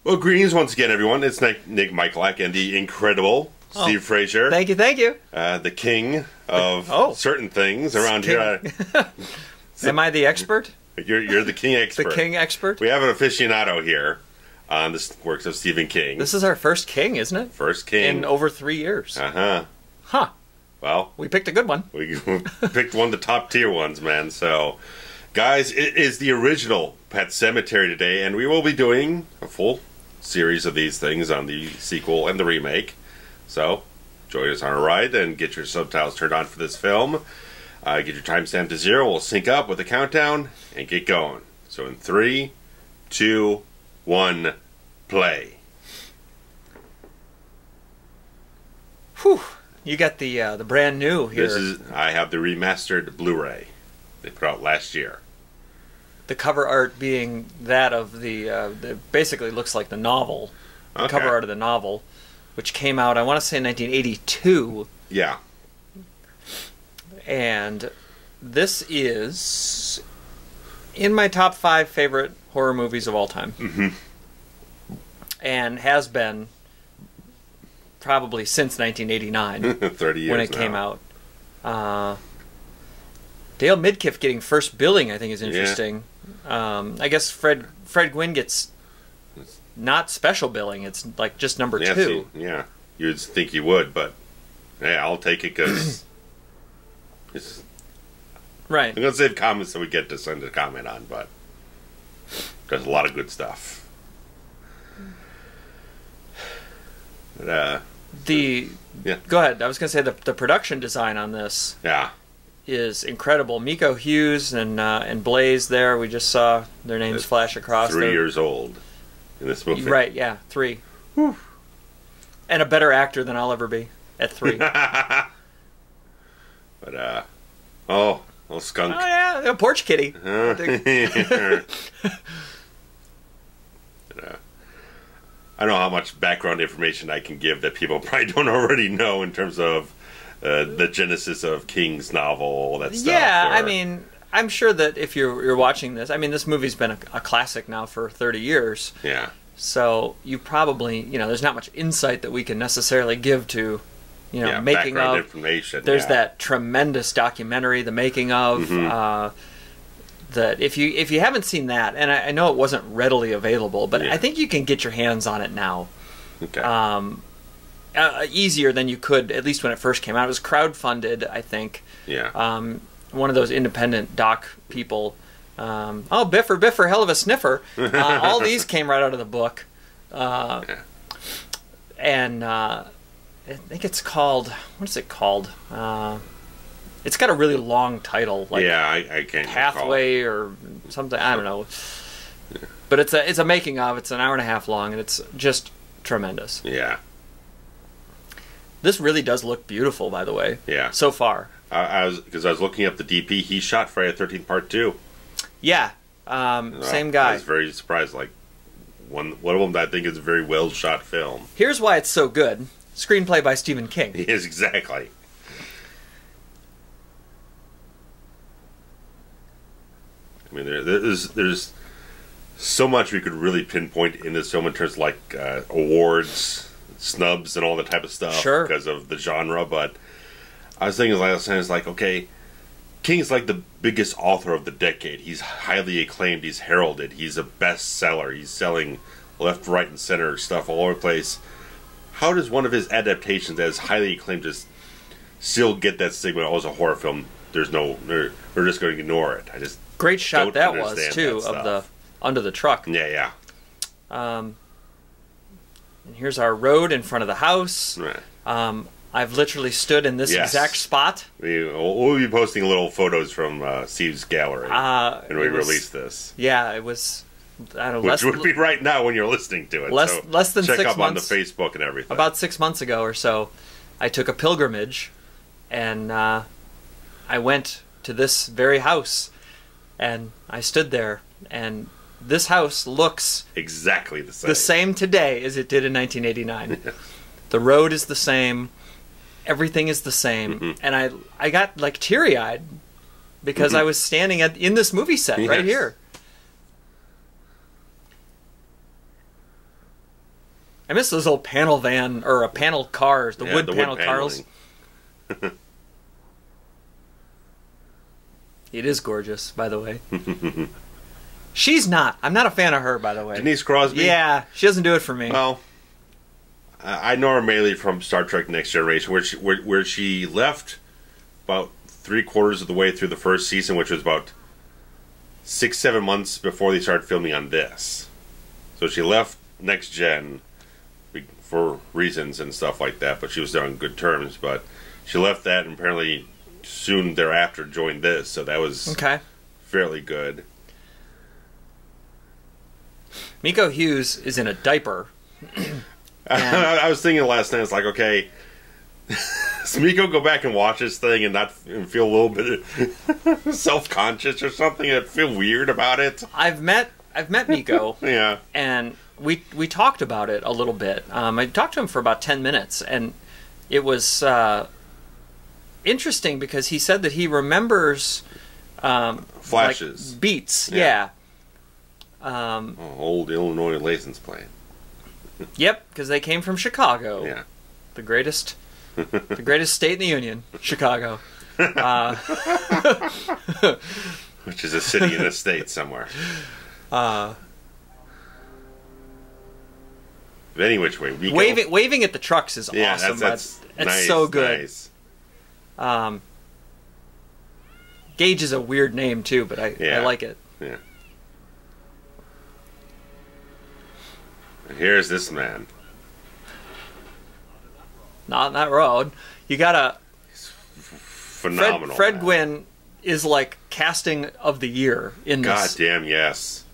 Well, greetings once again, everyone. It's Nick Michalak and the incredible Steve Frazier. Thank you, thank you. The king of certain things around here. Am I the expert? You're the king expert. The king expert? We have an aficionado here on the works of Stephen King. This is our first king, isn't it? First king. In over 3 years. Uh-huh. Huh. Well, we picked a good one. We picked one of the top tier ones, man. So, guys, it is the original Pet Sematary today, and we will be doing a full series of these things on the sequel and the remake. So, join us on a ride and get your subtitles turned on for this film. Get your timestamp to 0. We'll sync up with a countdown and get going. So, in 3, 2, 1, play. Whew. You got the brand new here. I have the remastered Blu-ray they put out last year. The cover art being that of the basically looks like the novel. The cover art of the novel, which came out, I want to say, in 1982. Yeah. And this is in my top 5 favorite horror movies of all time. Mm-hmm. And has been probably since 1989. 30 years when it came out. Dale Midkiff getting first billing, I think, is interesting. Yeah. I guess Fred Gwynne gets not special billing. It's like just number 2. Yeah, you'd think he would, but yeah, I'll take it because it's right. I'm gonna save comments so we get to send a comment on, but there's a lot of good stuff. But, go ahead. I was gonna say the production design on this. Yeah. Is incredible. Miko, Hughes, and Blaze there. We just saw their names flash across. 3 years old in this movie. Right, yeah, 3. Whew. And a better actor than I'll ever be at 3. But, little skunk. Oh, yeah, a porch kitty. I don't know how much background information I can give that people probably don't already know in terms of the genesis of King's novel, all that stuff. Yeah, I mean, I'm sure that if you're watching this, I mean, this movie's been a classic now for 30 years. Yeah. So you probably, there's not much insight that we can necessarily give to, making of. Information. There's that tremendous documentary, The Making of. Mm-hmm. That if you haven't seen that, and I know it wasn't readily available, but I think you can get your hands on it now. Okay. Easier than you could, at least when it first came out. It was crowdfunded, I think. Yeah. One of those independent doc people. Biffer, hell of a sniffer. All these came right out of the book. And I think it's called, what is it called? It's got a really long title. Like I can't Pathway or something, I don't know. Yeah. But it's a making of. It's an hour and a half long, and it's just tremendous. Yeah. This really does look beautiful, by the way. Yeah. So far. Because I was looking up the DP. He shot Friday the 13th Part 2. Yeah. Same guy. I was very surprised. Like, one of them I think is a very well shot film. Here's why it's so good. Screenplay by Stephen King. Yes, exactly. I mean, there's so much we could really pinpoint in this film in terms of like awards, snubs, and all that type of stuff. Sure. Because of the genre. But I was thinking, like, okay, King's like the biggest author of the decade. He's highly acclaimed. He's heralded. He's a bestseller. He's selling left, right, and center stuff all over the place. How does one of his adaptations, as highly acclaimed, just still get that stigma? Oh, it's a horror film. We're just going to ignore it. I just great shot that was too of the under the truck. Yeah. And here's our road in front of the house. Right. I've literally stood in this exact spot. We'll be posting little photos from Steve's gallery when we release this. Yeah, it was. I don't know, which would be right now when you're listening to it. Less than 6 months. Check up on the Facebook and everything. About 6 months ago or so, I took a pilgrimage, and I went to this very house, and I stood there, and this house looks exactly the same today as it did in 1989. The road is the same, everything is the same, and I got like teary-eyed because I was standing in this movie set right here. I miss those old panel van or panel cars, the wood panel cars. It is gorgeous, by the way. She's not. I'm not a fan of her, by the way. Denise Crosby? Yeah, she doesn't do it for me. Well, I know her mainly from Star Trek Next Generation, where she left about 3/4 of the way through the first season, which was about 6-7 months before they started filming on this. So she left Next Gen for reasons and stuff like that, but she was there on good terms. But she left that and apparently soon thereafter joined this, so that was fairly good. Miko Hughes is in a diaper. I was thinking last night, it's like, okay, does Miko go back and watch this thing and feel a little bit self-conscious or something and feel weird about it? I've met Miko. Yeah. And we talked about it a little bit. I talked to him for about 10 minutes, and it was interesting because he said that he remembers flashes, like beats. Yeah. Old Illinois license plate. Yep, because they came from Chicago. Yeah. The greatest state in the Union, Chicago. Which is a city in a state somewhere. Any which way. Miko, waving at the trucks is awesome. That's nice, so good. Nice. Gage is a weird name too, but I like it. Yeah. Here's this man. Not on that road. You gotta. Phenomenal. Fred Gwynne is like casting of the year in this. God damn, yes.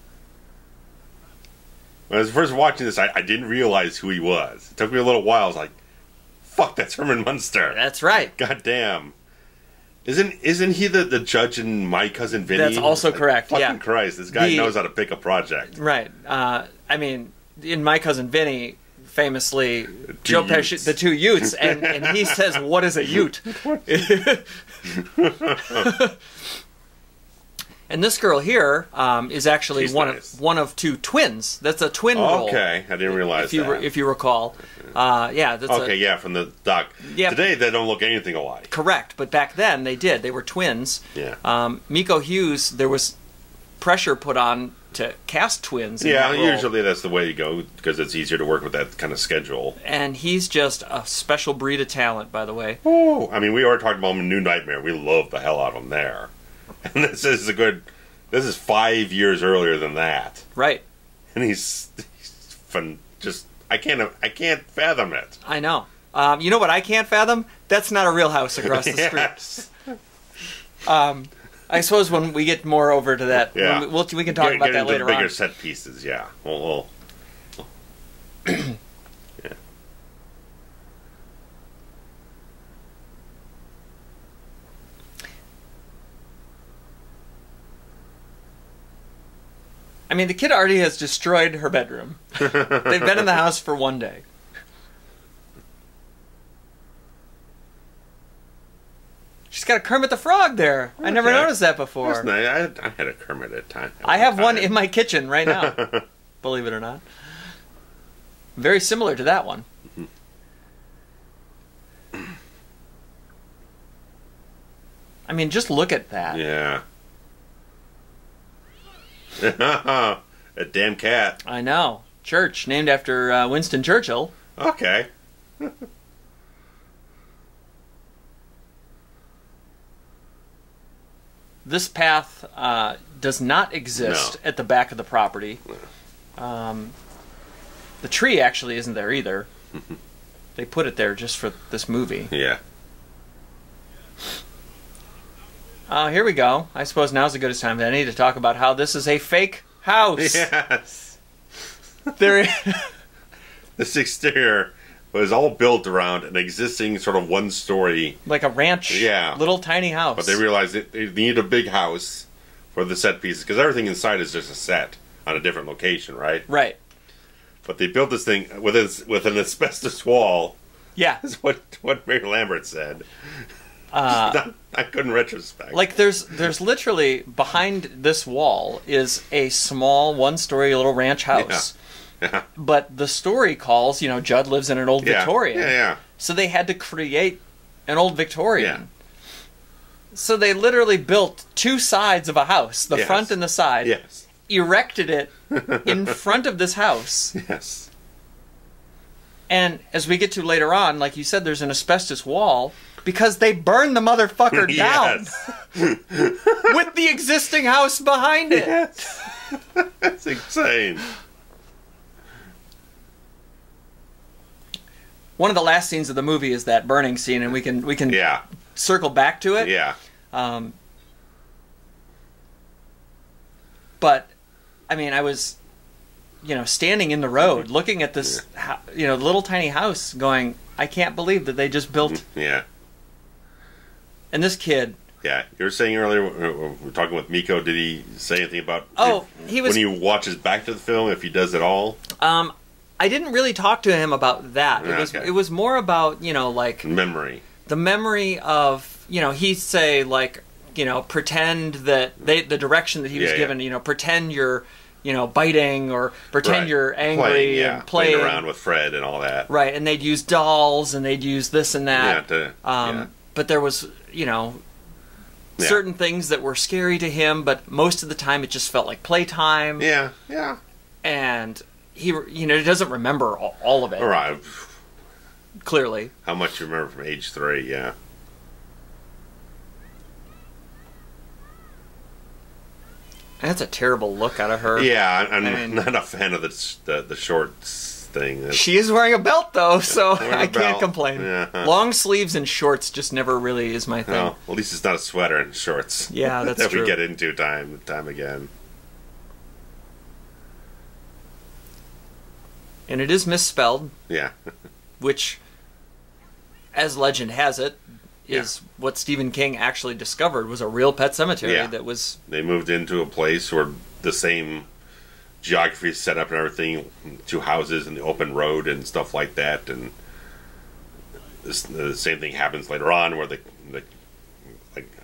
When I was first watching this, I didn't realize who he was. It took me a little while. I was like, fuck, that's Herman Munster. That's right. God damn. Isn't he the judge in My Cousin Vinny? That's also like, correct, fucking Christ, this guy knows how to pick a project. Right. I mean, in My Cousin Vinny, famously, Joe Pesci, the two Utes, and he says, what is a Ute? And this girl here is actually one of two twins. That's a twin role. Okay, I didn't realize that. If you recall. That's from the doc. Yep. Today they don't look anything alike. Correct, but back then they did. They were twins. Yeah. Miko Hughes, there was pressure put on to cast twins. Yeah, usually that's the way you go because it's easier to work with that kind of schedule. And he's just a special breed of talent, by the way. Oh, I mean, we already talked about him in New Nightmare. We love the hell out of him there. And this is 5 years earlier than that. Right. And he's fun. Just I can't fathom it. I know. You know what I can't fathom? That's not a real house across the street. I suppose when we get more over to that, we can talk about that later on. Bigger set pieces, yeah. Well, yeah. I mean, the kid already has destroyed her bedroom. They've been in the house for one day. She's got a Kermit the Frog there. Okay. I never noticed that before. That's nice. I had a Kermit at a time. I have one in my kitchen right now. Believe it or not. Very similar to that one. I mean, just look at that. Yeah. A damn cat. I know. Church, named after Winston Churchill. Okay. This path does not exist at the back of the property. The tree actually isn't there either. They put it there just for this movie. Yeah. Here we go. I suppose now's the goodest time to any to talk about how this is a fake house. Yes. This exterior was all built around an existing sort of one-story... like a ranch. Yeah. Little tiny house. But they realized they need a big house for the set pieces, because everything inside is just a set on a different location, right? Right. But they built this thing with an asbestos wall. Yeah. That's what Mary Lambert said. I couldn't retrospect. Like there's literally behind this wall is a small one-story little ranch house, But the story calls, Judd lives in an old Victorian. Yeah. So they had to create an old Victorian. So they literally built two sides of a house, the front and the side. Yes. Erected it in front of this house. Yes. And as we get to later on, like you said, there's an asbestos wall because they burned the motherfucker down with the existing house behind it. Yes. That's insane. One of the last scenes of the movie is that burning scene, and we can circle back to it. Yeah. But I mean, I was, standing in the road, looking at this, little tiny house, going, I can't believe that they just built. Yeah. And this kid. Yeah, you were saying earlier, we were talking with Miko, did he say anything about when he watches back to the film, if he does at all? I didn't really talk to him about that. It was more about, like... memory. The memory of, he'd say, like, pretend that the direction that he was given, pretend you're, biting or pretend you're angry and playing around with Fred and all that. Right, and they'd use dolls and they'd use this and that. But there was, certain things that were scary to him, but most of the time it just felt like playtime. Yeah. And he, he doesn't remember all of it. Right. Clearly. How much you remember from age 3, yeah. That's a terrible look out of her. Yeah, I'm not a fan of the shorts thing. She is wearing a belt, though, so I can't complain. Yeah. Long sleeves and shorts just never really is my thing. Well, at least it's not a sweater and shorts. Yeah, that's that true. we get into time again. And it is misspelled. Yeah. Which, as legend has it, is what Stephen King actually discovered was a real pet cemetery that was... They moved into a place where the same geography is set up and everything, 2 houses and the open road and stuff like that, and the same thing happens later on where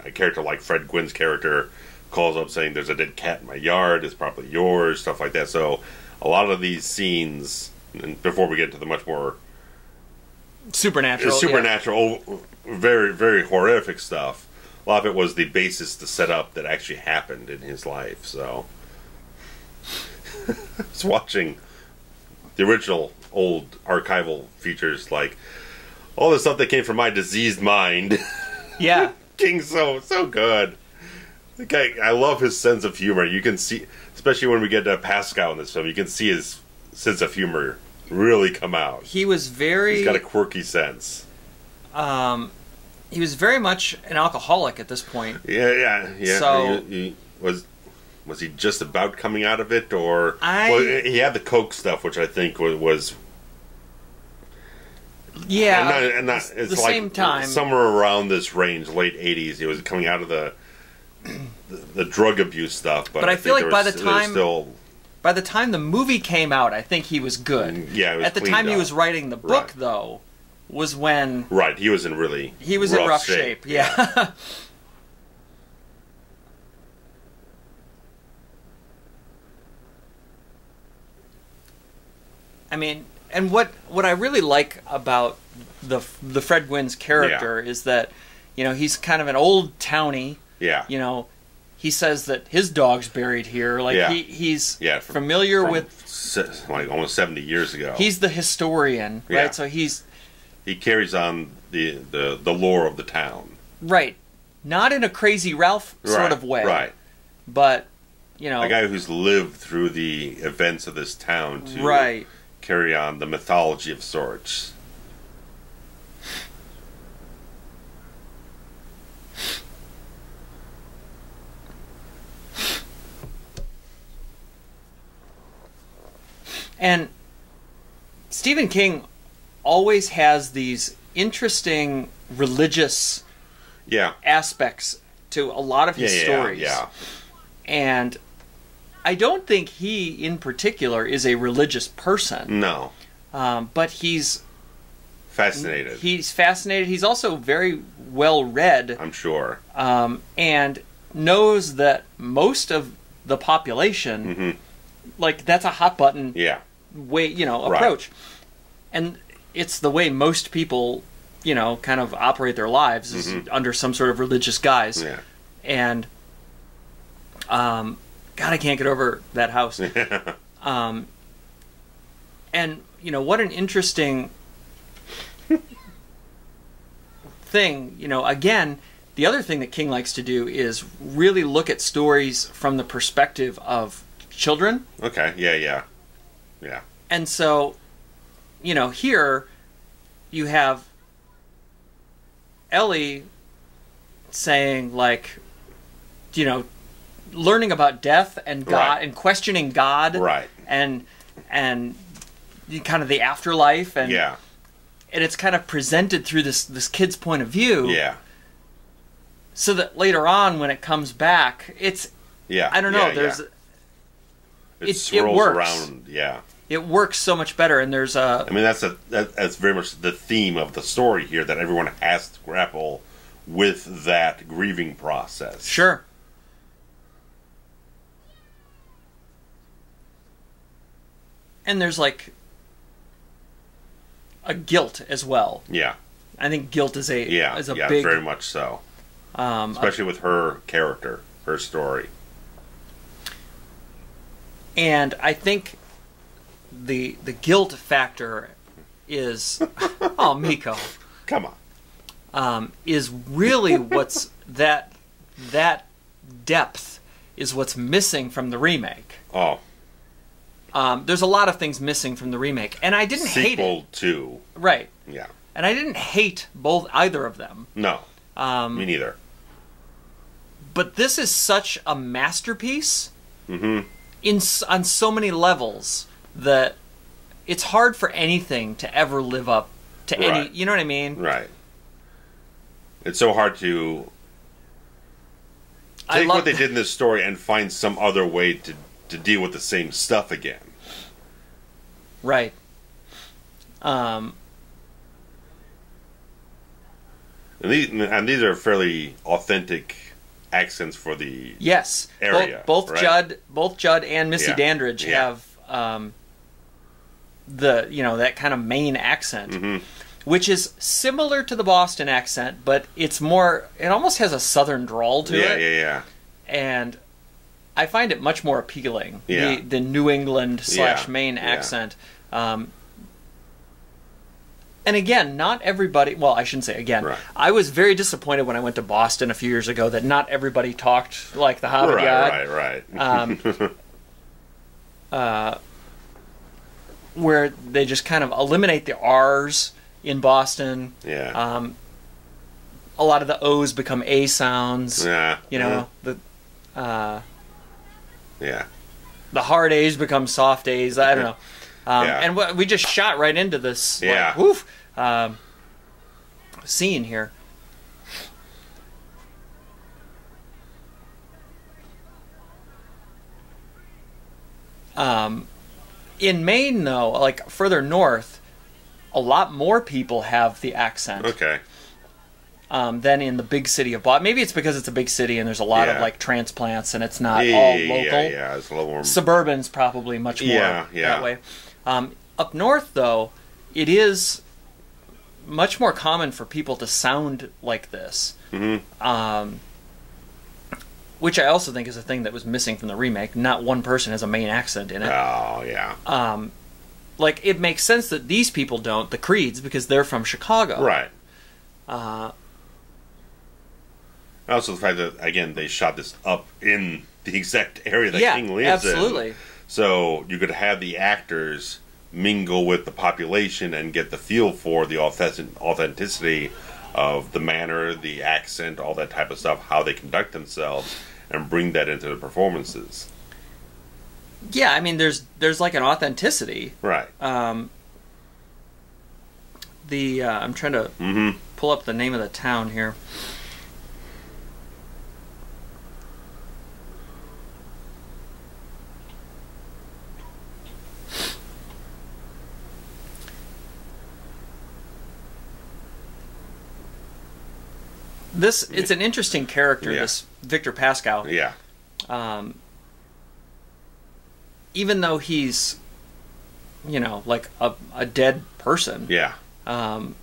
a character like Fred Gwynne's character calls up saying there's a dead cat in my yard, it's probably yours, stuff like that. So a lot of these scenes, and before we get to the much more supernatural, very, very horrific stuff, a lot of it was the basis to set up that actually happened in his life. So I was watching the original old archival features, like all the stuff that came from my diseased mind. Yeah. King's so good. The guy, I love his sense of humor. You can see, especially when we get to Pascal in this film, you can see his sense of humor really come out. He's got a quirky sense. He was very much an alcoholic at this point. Yeah. So he was he just about coming out of it, or he had the coke stuff, which I think was it's the like same time, somewhere around this range, late 80s. He was coming out of the drug abuse stuff, but I feel like by the time the movie came out, I think he was good. Yeah, at the time he was writing the book, though, was when he was in rough shape. Yeah. I mean, and what I really like about the Fred Gwynne's character is that, he's kind of an old townie. Yeah. He says that his dog's buried here. Like he's familiar with, like almost 70 years ago. He's the historian, right? Yeah. So he carries on the lore of the town. Right. Not in a Crazy Ralph sort of way. Right. But, a guy who's lived through the events of this town to carry on the mythology of sorts. And Stephen King always has these interesting religious aspects to a lot of his stories. Yeah. And I don't think he, in particular, is a religious person. No. But he's fascinated. He's fascinated. He's also very well read. I'm sure. And knows that most of the population, like, that's a hot button way, approach. And it's the way most people, kind of operate their lives is under some sort of religious guise. Yeah. And, God, I can't get over that house. And, what an interesting thing, again, the other thing that King likes to do is really look at stories from the perspective of children. Okay, yeah. And so, here you have Ellie saying, like, learning about death and God and questioning God. Right. And kind of the afterlife. And, yeah. And it's kind of presented through this kid's point of view. Yeah. So that later on, when it comes back, it's... Yeah. I don't know, there's... It swirls works. Around, yeah. It works so much better, and there's a... I mean, that's very much the theme of the story here, that everyone has to grapple with that grieving process. Sure. And there's, like, a guilt as well. Yeah. I think guilt is a big... very much so. Especially with her character, her story. And I think the guilt factor is... oh, Miko. Come on. Is really what's... that depth is what's missing from the remake. Oh. There's a lot of things missing from the remake, and I didn't hate it. Sequel 2. Right. Yeah. And I didn't hate either of them. No. Me neither. But this is such a masterpiece on so many levels that it's hard for anything to ever live up to any... You know what I mean? Right. It's so hard to take what they did in this story and find some other way to deal with the same stuff again. Right. And these are fairly authentic accents for the area. Both right? Judd and Missy Dandridge have that kind of Maine accent, which is similar to the Boston accent, but it's more. It almost has a Southern drawl to it. Yeah. And I find it much more appealing. Yeah. The New England / Maine accent. And again, not everybody... Well, I shouldn't say again. Right. I was very disappointed when I went to Boston a few years ago that not everybody talked like the Hobbit guy. Right. Where they just kind of eliminate the R's in Boston. Yeah. A lot of the O's become A sounds. Yeah. The hard A's become soft A's. I don't know. And we just shot right into this scene here. In Maine, though, like further north, a lot more people have the accent. Okay. Than in the big city of Boston. Maybe it's because it's a big city and there's a lot of like transplants and it's not all local. Yeah, it's a little more... Suburban's probably much more that way. Up north, though, it is much more common for people to sound like this. Which I also think is a thing that was missing from the remake. Not one person has a Maine accent in it. Oh, yeah. Like, it makes sense that these people don't, the Creeds, because they're from Chicago. Right. Also, the fact that, again, they shot this up in the exact area that King lives in. Absolutely. So you could have the actors mingle with the population and get the feel for the authenticity of the manner, the accent, all that type of stuff, how they conduct themselves, and bring that into the performances. Yeah, I mean, there's like an authenticity. Right. I'm trying to pull up the name of the town here. It's an interesting character, this Victor Pascal. Yeah. Even though he's you know, like a dead person. Yeah. And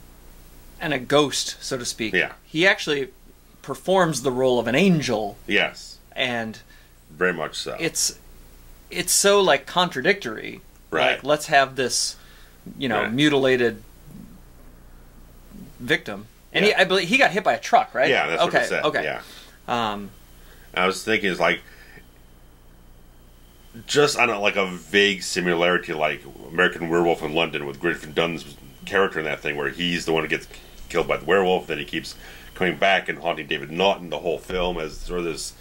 a ghost, so to speak. Yeah. He actually performs the role of an angel. Yes. And very much so. It's so like contradictory. Right. Like, let's have this, you know, right. mutilated victim. And yeah. I believe he got hit by a truck, right? Yeah, that's what it said. Okay. Yeah. I was thinking, it's like, just on like a vague similarity, like American Werewolf in London with Griffin Dunn's character in that thing, where he's the one who gets killed by the werewolf, then he keeps coming back and haunting David Naughton the whole film as sort of this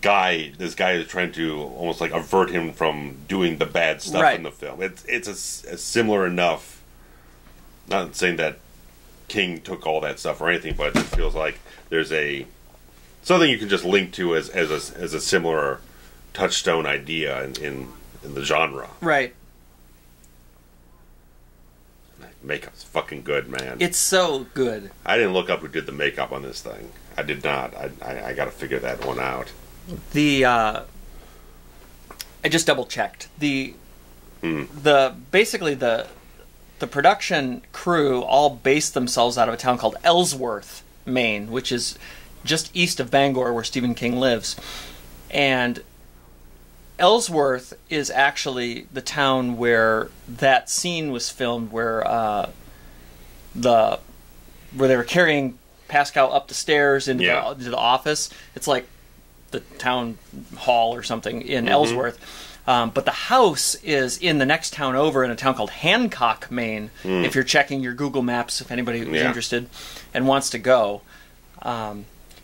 guy is trying to almost like avert him from doing the bad stuff right. in the film. It's a similar enough. Not saying that King took all that stuff or anything, but it feels like there's something you can just link to as a similar touchstone idea in the genre. Right. Makeup's fucking good, man. It's so good. I didn't look up who did the makeup on this thing. I did not. I got to figure that one out. I just double checked basically the production crew all based themselves out of a town called Ellsworth, Maine, which is just east of Bangor, where Stephen King lives. And Ellsworth is actually the town where that scene was filmed, where they were carrying Pascal up the stairs into the office. It's like the town hall or something in Ellsworth. But the house is in the next town over, in a town called Hancock, Maine, if you're checking your Google Maps, if anybody is interested and wants to go.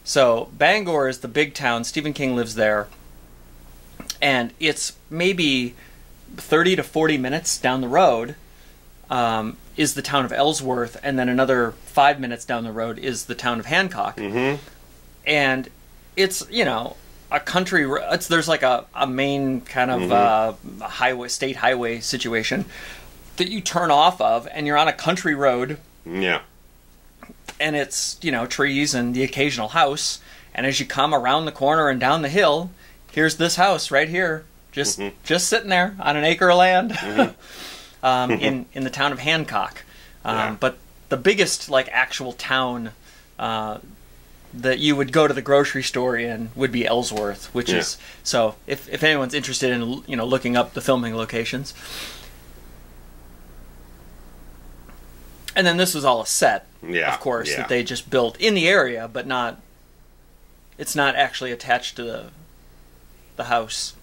So Bangor is the big town. Stephen King lives there. And it's maybe 30 to 40 minutes down the road is the town of Ellsworth, and then another 5 minutes down the road is the town of Hancock. And it's, you know, a country. There's like a main kind of highway, state highway situation that you turn off of, and you're on a country road. Yeah. And it's, you know, trees and the occasional house. And as you come around the corner and down the hill, here's this house right here, just sitting there on an acre of land in the town of Hancock. But the biggest like actual town that you would go to the grocery store in would be Ellsworth, which is, so if anyone's interested in, you know, looking up the filming locations. And then this was all a set, of course, that they just built in the area, but not. It's not actually attached to the house.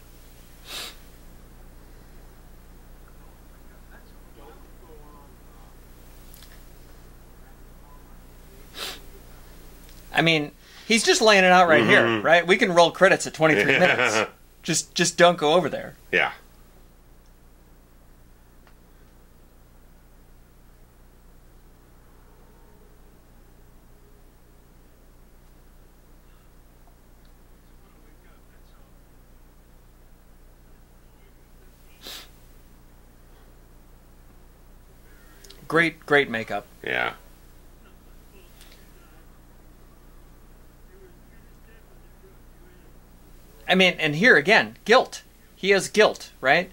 I mean, he's just laying it out right here, right? We can roll credits at 23 minutes. Just don't go over there. Yeah. Great makeup. Yeah. I mean, and here again, guilt. He has guilt, right?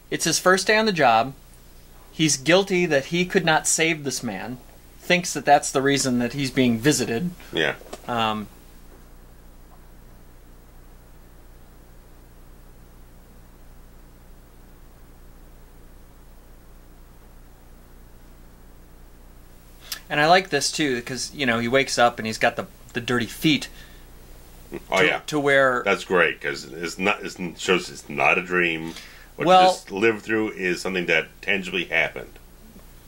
It's his first day on the job. He's guilty that he could not save this man. Thinks that that's the reason that he's being visited. Yeah. And I like this too, because, you know, he wakes up and he's got the dirty feet. To where that's great, because it shows it's not a dream. What you just lived through is something that tangibly happened.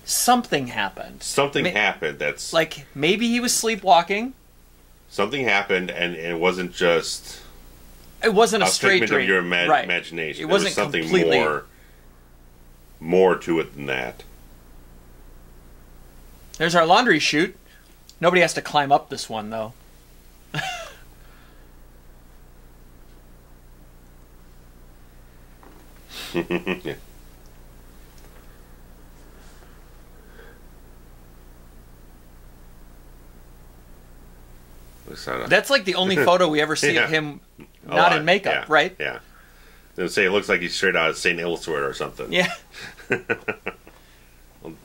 Something happened. Something happened that's like maybe he was sleepwalking. Something happened, and it wasn't just. It wasn't a straight dream. Of your imagination. It wasn't something completely more to it than that. There's our laundry chute. Nobody has to climb up this one, though. Yeah. That's like the only photo we ever see of him not in makeup, right? Yeah. They say it looks like he's straight out of St. Elsewhere or something. Yeah.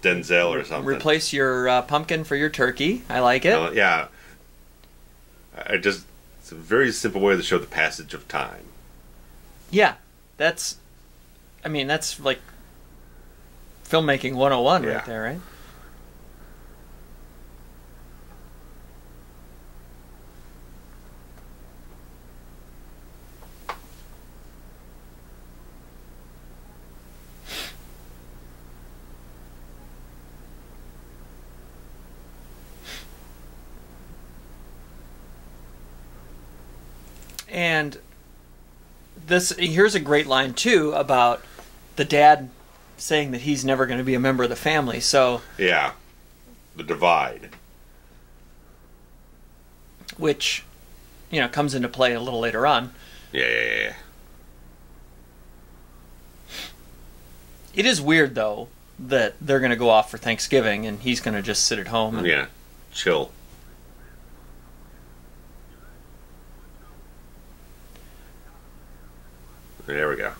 Denzel or something. Replace your pumpkin for your turkey. I like it. Yeah. It's a very simple way to show the passage of time. Yeah. That's like filmmaking 101 right there, right? And here's a great line too about the dad saying that he's never going to be a member of the family. So yeah, the divide, which comes into play a little later on. Yeah. It is weird though that they're going to go off for Thanksgiving and he's going to just sit at home and chill. There we go. I'm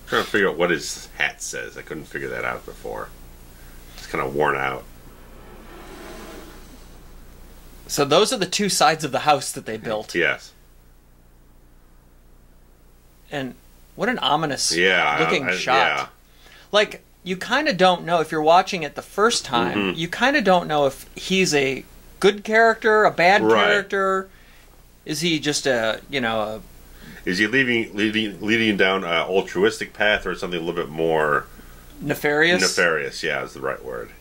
trying to figure out what his hat says. I couldn't figure that out before. It's kind of worn out. So those are the two sides of the house that they built. Yes. And what an ominous looking shot. Yeah. Like, you kind of don't know, if you're watching it the first time, you kind of don't know if he's a good character, a bad character. Is he just is he leading down an altruistic path or something a little bit more nefarious? Nefarious, yeah, is the right word.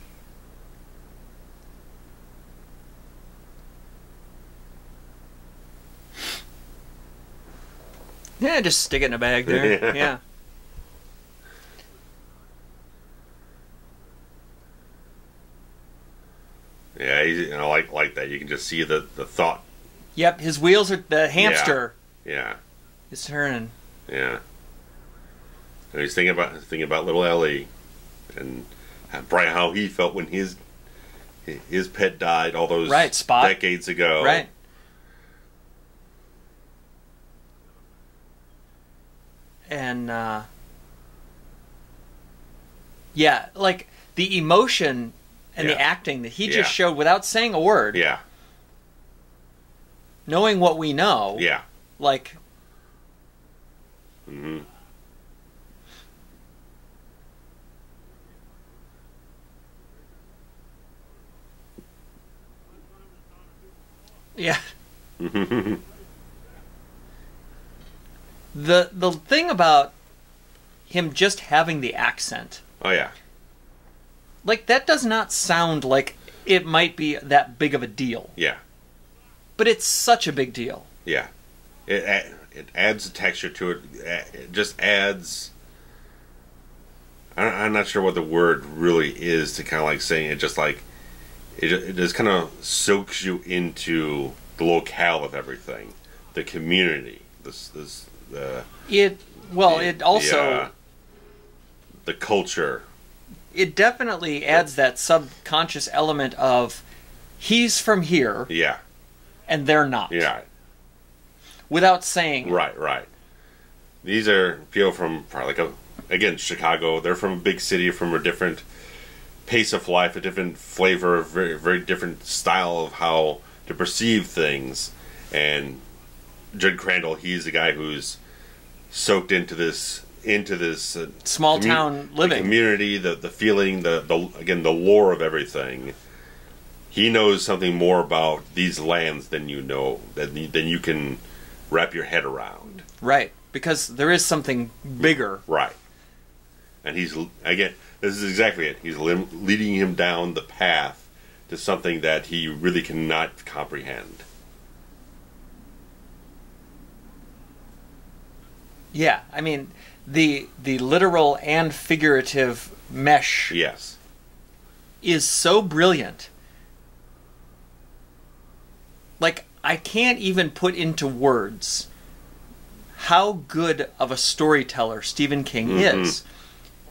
Yeah, just stick it in a bag there. Yeah. Yeah, he's, like that. You can just see the thought. Yep, his wheels are the hamster. Yeah. Is turning. Yeah. And he's thinking about little Ellie, and probably how he felt when his pet died all those decades ago. Right. And like the emotion and the acting that he just showed without saying a word. Yeah. Knowing what we know. Yeah. Like. Mm-hmm. Yeah. The thing about him just having the accent. Oh yeah. Like, that does not sound like it might be that big of a deal. Yeah. But it's such a big deal. Yeah. It adds a texture to it. It just adds. I'm not sure what the word really is to kind of like saying it. Just like it just kind of soaks you into the locale of everything, the community. It also the culture. It definitely adds that subconscious element of he's from here. Yeah. And they're not. Yeah. Without saying. Right. These are people from again, Chicago. They're from a big city, from a different pace of life, a different flavor, a very, very different style of how to perceive things. And Judd Crandall, he's the guy who's soaked into this small town living, the community, the feeling, the lore of everything. He knows something more about these lands than you know, than you can wrap your head around. Right, because there is something bigger. Right, and this is exactly it. He's leading him down the path to something that he really cannot comprehend. Yeah, I mean, the literal and figurative mesh. Yes. Is so brilliant. Like, I can't even put into words how good of a storyteller Stephen King is.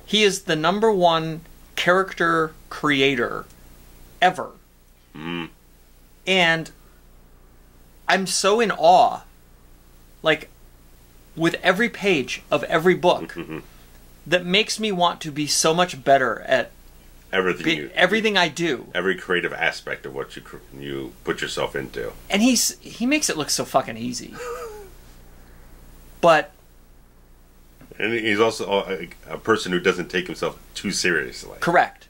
He is the #1 character creator ever. And I'm so in awe. Like, with every page of every book, that makes me want to be so much better at everything I do. Every creative aspect of what you put yourself into. And he makes it look so fucking easy. But... And he's also a person who doesn't take himself too seriously. Correct.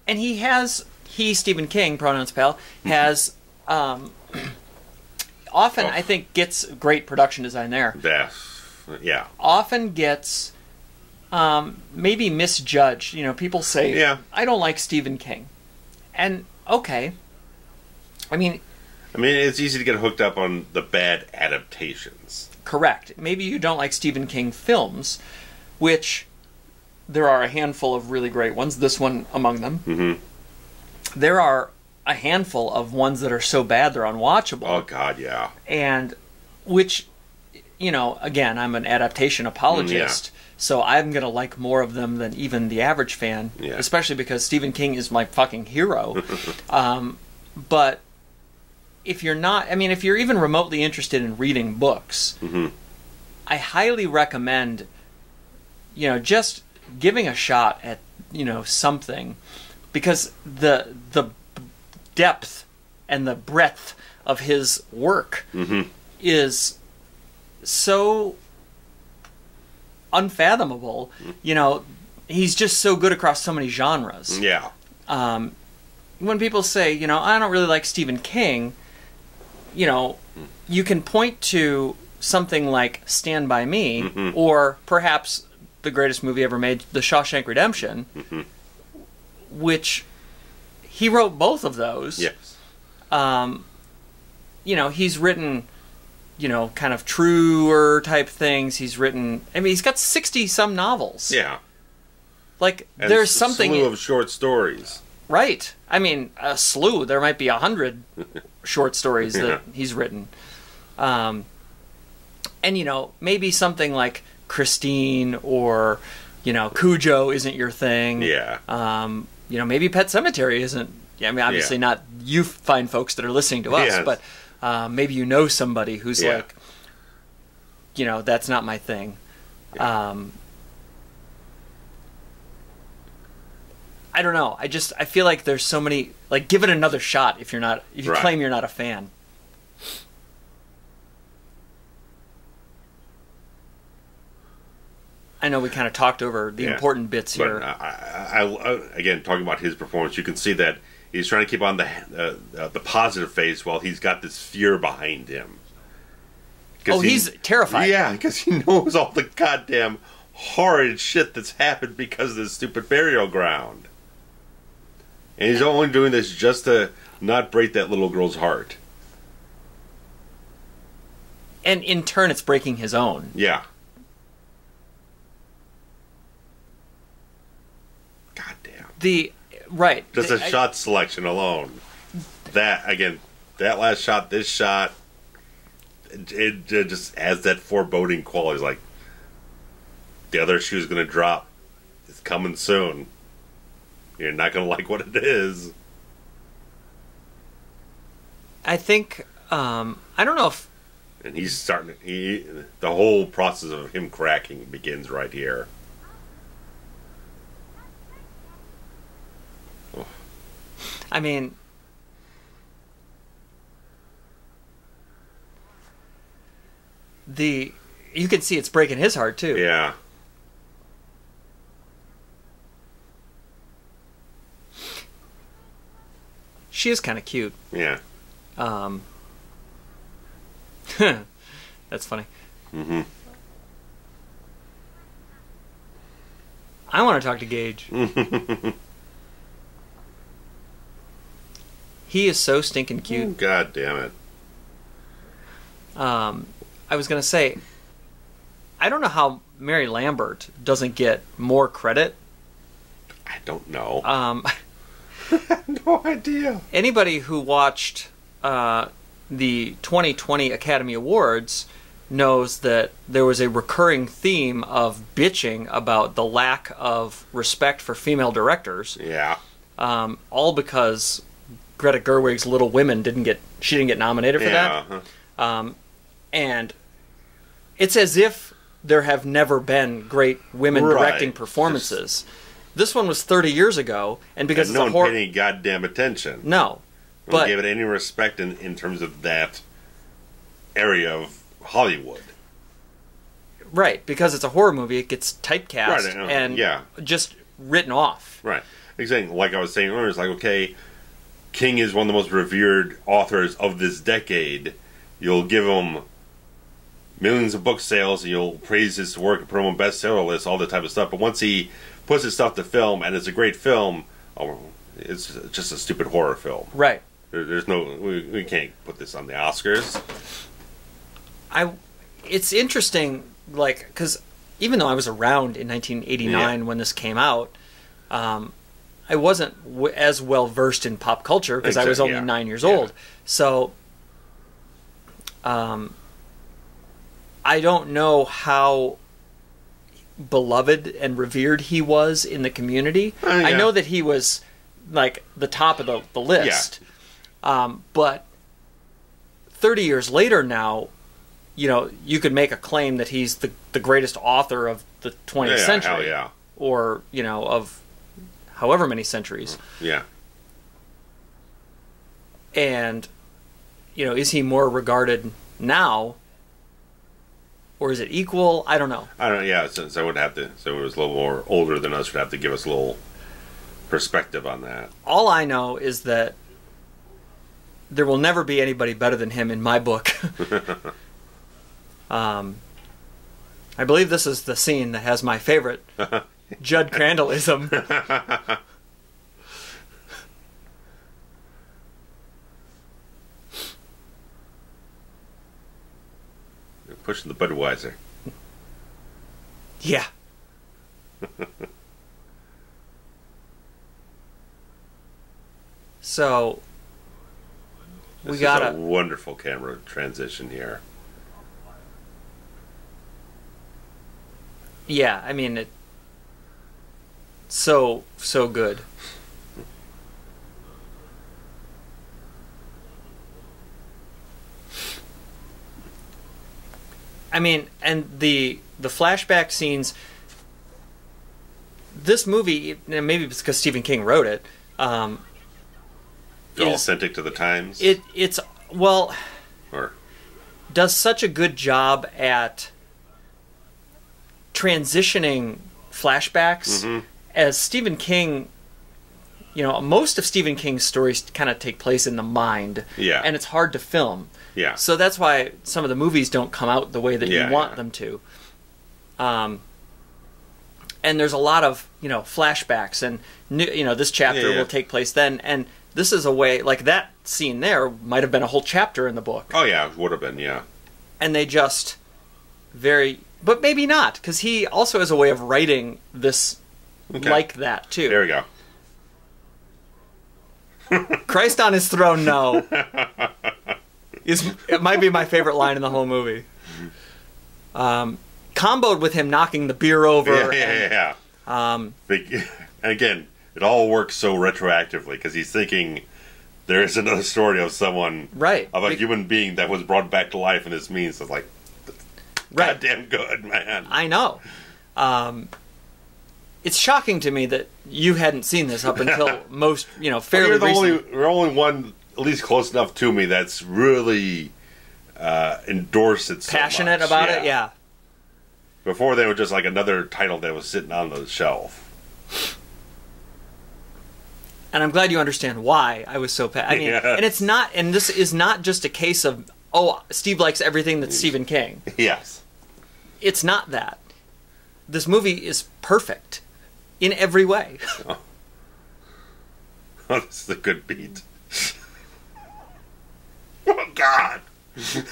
And Stephen King, pronouns pal, has often, I think, gets great production design there. Yeah. Often gets maybe misjudged. People say, I don't like Stephen King. And, okay. I mean, it's easy to get hooked up on the bad adaptations. Correct. Maybe you don't like Stephen King films, which there are a handful of really great ones, this one among them. Mm-hmm. There are a handful of ones that are so bad they're unwatchable. Oh, God, yeah. And which, again, I'm an adaptation apologist, so I'm going to like more of them than even the average fan, especially because Stephen King is my fucking hero. But if you're not, if you're even remotely interested in reading books, I highly recommend, just giving a shot at, something, because the depth and the breadth of his work is so unfathomable. He's just so good across so many genres. Yeah. When people say, I don't really like Stephen King, you can point to something like Stand By Me, or perhaps the greatest movie ever made, The Shawshank Redemption, which he wrote both of those. Yes. He's written, kind of truer type things. He's written, he's got 60-some novels. Yeah. Like, and there's something... a slew of short stories. Right. A slew. There might be 100 short stories that he's written. And, maybe something like Christine or, Cujo isn't your thing. Yeah. Maybe Pet Sematary isn't... obviously not you fine folks that are listening to us, but maybe somebody who's like, that's not my thing. Yeah. I don't know. I feel like there's so many... Like, give it another shot if you claim you're not a fan. I know we kind of talked over the important bits here. But I again, talking about his performance, you can see that he's trying to keep on the positive face while he's got this fear behind him. He's terrified. Yeah, because he knows all the goddamn horrid shit that's happened because of this stupid burial ground. And he's only doing this just to not break that little girl's heart. And in turn, it's breaking his own. Yeah. God damn. Just a shot selection alone. That last shot, this shot, it just adds that foreboding quality. It's like, the other shoe's going to drop. It's coming soon. You're not going to like what it is. I think, I don't know if... And he's starting... the whole process of him cracking begins right here. Oh. You can see it's breaking his heart, too. Yeah. She is kind of cute. Yeah. That's funny. Mm-hmm. I want to talk to Gage. He is so stinking cute. God damn it. I was going to say, I don't know how Mary Lambert doesn't get more credit. I don't know. I have no idea. Anybody who watched the 2020 Academy Awards knows that there was a recurring theme of bitching about the lack of respect for female directors. Yeah. All because Greta Gerwig's Little Women didn't get nominated for that. Uh-huh. And it's as if there have never been great women directing performances. This one was 30 years ago, and because no one paid any goddamn attention. No. No but one gave it any respect in terms of that area of Hollywood. Right, because it's a horror movie, it gets typecast and just written off. Right. Exactly. Like I was saying earlier, it's like, okay, King is one of the most revered authors of this decade. You'll give him millions of book sales, and you'll praise his work and put him on bestseller lists, all that type of stuff. But once he puts his stuff to film, and it's a great film, it's just a stupid horror film. Right. There's no... We can't put this on the Oscars. It's interesting... Like, because even though I was around in 1989 when this came out, I wasn't as well versed in pop culture because I was only 9 years old. So, I don't know how beloved and revered he was in the community. I know that he was like the top of the list. But 30 years later now, you know, you could make a claim that he's the greatest author of the 20th century. Or, you know, of however many centuries. Yeah. And, you know, is he more regarded now? Or is it equal? I don't know. I don't know, yeah, since I would have to, so it was a little more older than us, would have to give us a little perspective on that. All I know is that there will never be anybody better than him in my book. I believe this is the scene that has my favorite Judd Crandallism. You're pushing the Budweiser. Yeah. So we got a wonderful camera transition here. Yeah, I mean it. So good. I mean, and the flashback scenes. This movie, maybe it's because Stephen King wrote it. All authentic to the times. It's does such a good job at transitioning flashbacks as Stephen King. You know, most of Stephen King's stories kind of take place in the mind, and it's hard to film. Yeah. So that's why some of the movies don't come out the way that you want them to. And there's a lot of, you know, flashbacks, and you know, this chapter will take place then, and this is a way, like that scene there might have been a whole chapter in the book. Oh yeah, it would have been, yeah. And they just but maybe not, because he also has a way of writing this like that too. There we go. Christ on his throne, no. It might be my favorite line in the whole movie. Comboed with him knocking the beer over. And again, it all works so retroactively because he's thinking there is another story of someone, of a human being that was brought back to life in this means. It's like, goddamn good, man. I know. It's shocking to me that you hadn't seen this up until most, you know, fairly recent. You're only one, at least close enough to me, that's really endorsed it so passionate much. About it, yeah. Before they were just like another title that was sitting on the shelf. And I'm glad you understand why I was so I mean, and it's not, and this is not just a case of, oh, Steve likes everything that's Stephen King. Yes. It's not that. This movie is perfect in every way. Oh, this is a good beat. Oh, God. This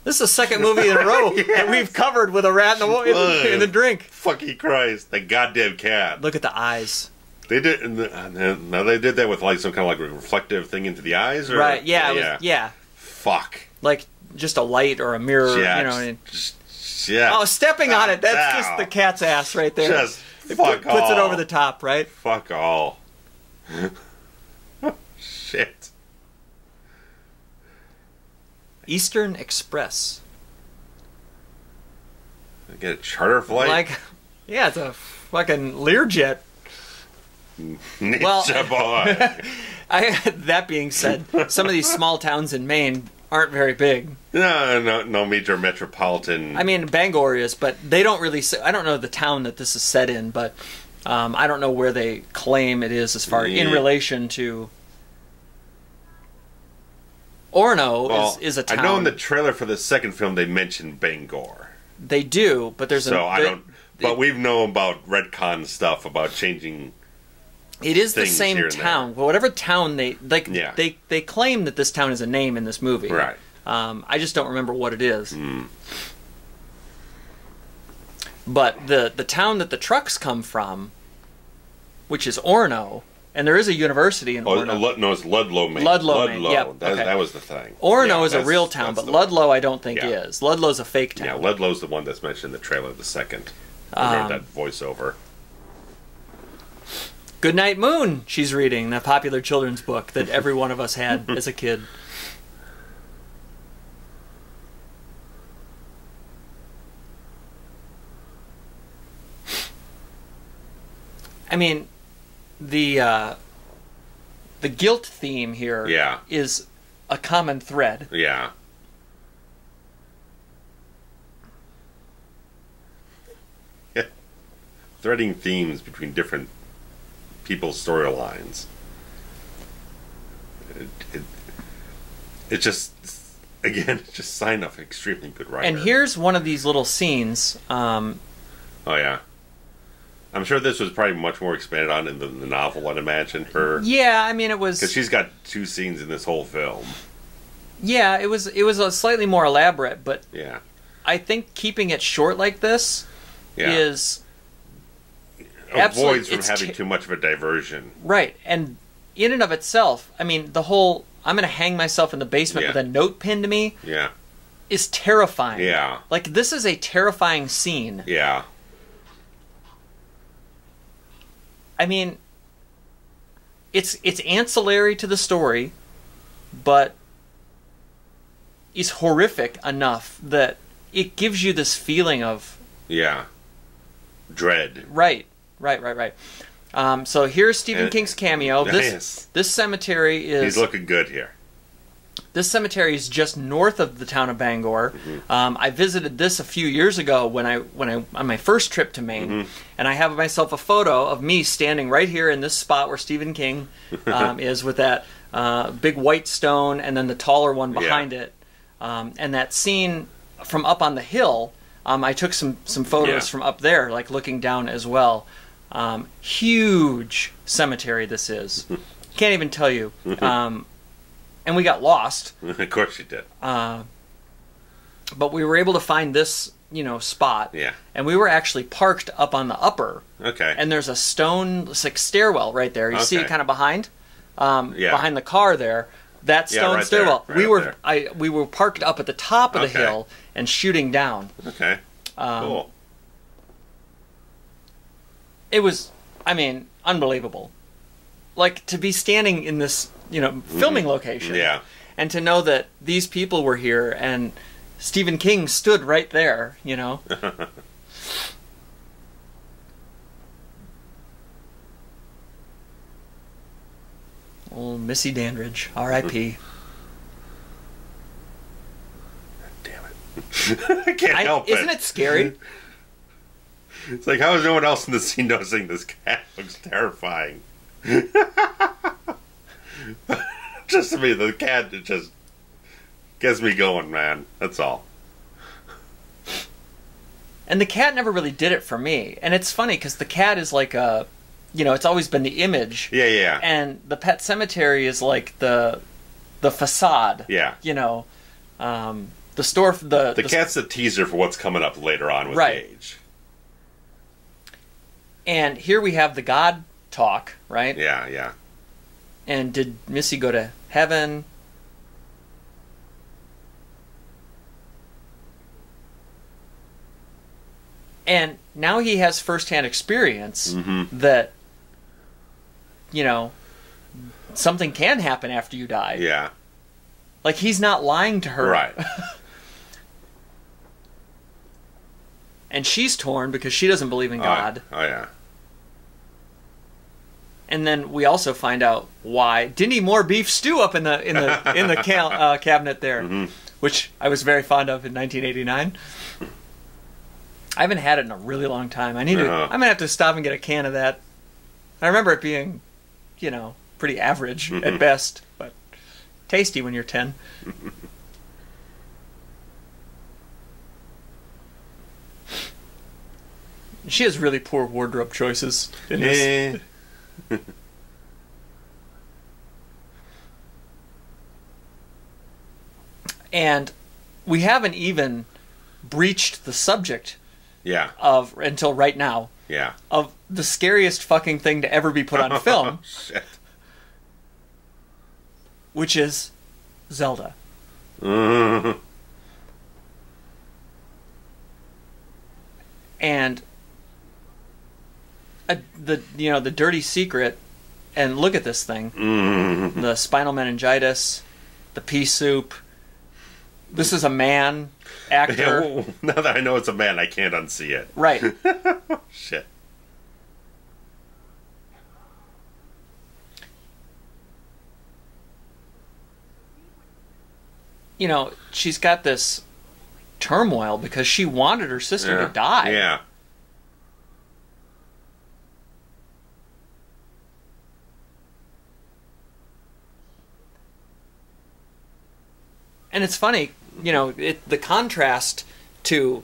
is the second movie in a row that we've covered with a rat in the drink. Fucking Christ. The goddamn cat. Look at the eyes. They did. Now they did that with like some kind of like reflective thing into the eyes, or right? Yeah, yeah. Fuck. Like just a light or a mirror, you know. Oh, stepping on it. That's just the cat's ass right there. Just fuck all. Puts it over the top, right? Fuck all. Shit. Eastern Express. Get a charter flight? Like, yeah, it's a fucking Learjet. Ninja boy. That being said, some of these small towns in Maine aren't very big. No major metropolitan. I mean, Bangor is, but they don't really say, I don't know the town that this is set in, but I don't know where they claim it is as far in relation to. Orono is a town. I know in the trailer for the second film they mentioned Bangor. They do, but there's but we've known about retcon stuff about changing. It is the same town. Well, whatever town they claim that this town is a name in this movie. Right. I just don't remember what it is. But the town that the trucks come from, which is Orono, and there is a university in Orono. No, it's Ludlow, Maine. Ludlow, Maine. Yep. That was the thing. Orono is a real town, but Ludlow I don't think is. Ludlow's a fake town. Yeah, Ludlow's the one that's mentioned in the trailer, the second. I heard that voiceover. Goodnight Moon, she's reading, the popular children's book that every one of us had as a kid. I mean, the guilt theme here is a common thread. Yeah. Threading themes between different people's storylines. It just, again, it's just sign of extremely good writer. And here's one of these little scenes. Oh, yeah. I'm sure this was probably much more expanded on in the novel, I'd imagine. Yeah, I mean, it was... Because she's got 2 scenes in this whole film. Yeah, it was a slightly more elaborate, but... Yeah. I think keeping it short like this is... Avoids from having too much of a diversion. Right, and in and of itself, I mean, the whole, I'm going to hang myself in the basement with a note pinned to me is terrifying. Yeah. Like, this is a terrifying scene. Yeah. I mean, it's ancillary to the story, but is horrific enough that it gives you this feeling of... Yeah. Dread. Right. So here's Stephen King's cameo. This cemetery is... He's looking good here. This cemetery is just north of the town of Bangor. I visited this a few years ago when I on my first trip to Maine, and I have myself a photo of me standing right here in this spot where Stephen King is, with that big white stone and then the taller one behind it, and that scene from up on the hill. I took some photos from up there, like looking down as well. Huge cemetery this is. Can't even tell you. And we got lost. Of course you did. But we were able to find this, spot. Yeah. And we were actually parked up on the upper. Okay. And there's a stone stairwell right there. You see it kind of behind? Behind the car there. That stone stairwell. We were parked up at the top of the hill and shooting down. Okay. Cool. It was, I mean, unbelievable. Like, to be standing in this, filming location. Yeah. And to know that these people were here and Stephen King stood right there, Old Missy Dandridge, R.I.P. Damn it. I can't help it. Isn't it scary? It's like, how is no one else in the scene noticing this cat looks terrifying? Just to me, the cat, it just gets me going, man. That's all. And the cat never really did it for me. And it's funny, because the cat is like a... it's always been the image. Yeah. And the pet cemetery is like the facade. Yeah. The store... The cat's the teaser for what's coming up later on with Gage. And here we have the God talk, right? Yeah. And did Missy go to heaven? And now he has firsthand experience that, something can happen after you die. Yeah. Like, he's not lying to her. Right. and she's torn because she doesn't believe in God. Oh yeah. And then we also find out why. Didn't eat more beef stew up in the cabinet there, which I was very fond of in 1989. I haven't had it in a really long time. I'm gonna have to stop and get a can of that. I remember it being, pretty average at best, but tasty when you're 10. She has really poor wardrobe choices in this. And we haven't even breached the subject of, until right now, of the scariest fucking thing to ever be put on film. Shit. Which is Zelda. And the dirty secret, and look at this thing. The spinal meningitis, the pea soup. This is a man actor. Now that I know it's a man, I can't unsee it. Right. Shit. She's got this turmoil because she wanted her sister to die. Yeah. And it's funny, the contrast to,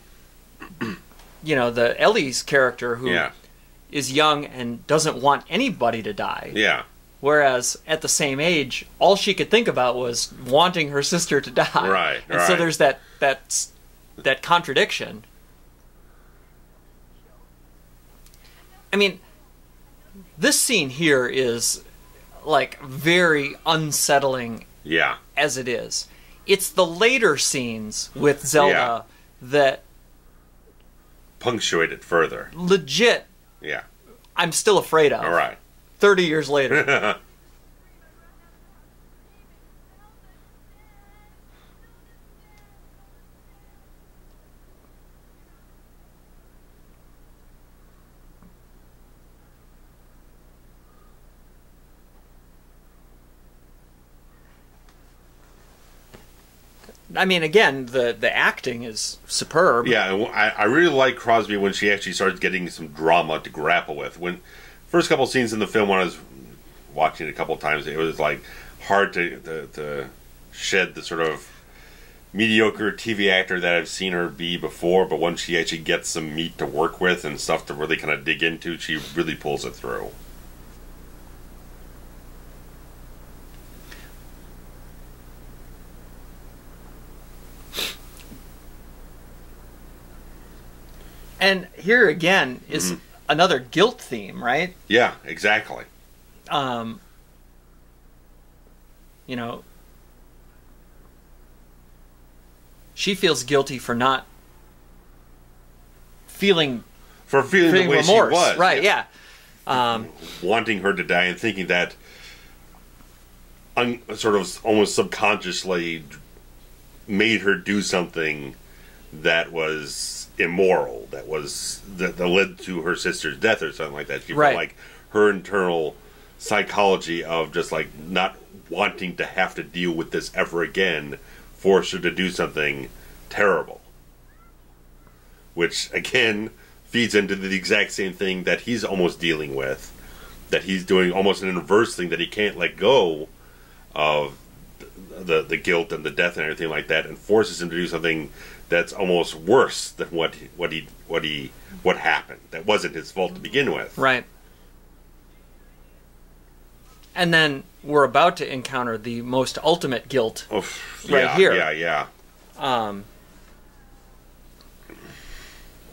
the Ellie's character who is young and doesn't want anybody to die. Yeah. Whereas at the same age, all she could think about was wanting her sister to die. Right. And so there's that contradiction. I mean, this scene here is like very unsettling. Yeah. As it is. It's the later scenes with Zelda that punctuate it further. Legit. Yeah. I'm still afraid of. All right. 30 years later. I mean, again, the acting is superb. Yeah, I really like Crosby when she actually starts getting some drama to grapple with. When first couple scenes in the film, when I was watching it a couple of times, it was like hard to shed the sort of mediocre TV actor that I've seen her be before. But once she actually gets some meat to work with and stuff to really kind of dig into, she really pulls it through. And here again is another guilt theme, right? Yeah, exactly. She feels guilty for not feeling the way remorse. she was. Right, yeah. Wanting her to die and thinking that sort of almost subconsciously made her do something that was immoral, that led to her sister's death or something like that. She felt like her internal psychology of just like not wanting to have to deal with this ever again forced her to do something terrible, which again feeds into the exact same thing that he's almost dealing with, that he's doing almost an inverse thing, that he can't let go of the guilt and the death and everything like that, and forces him to do something that's almost worse than what happened. That wasn't his fault to begin with. Right. And then we're about to encounter the most ultimate guilt here. Yeah.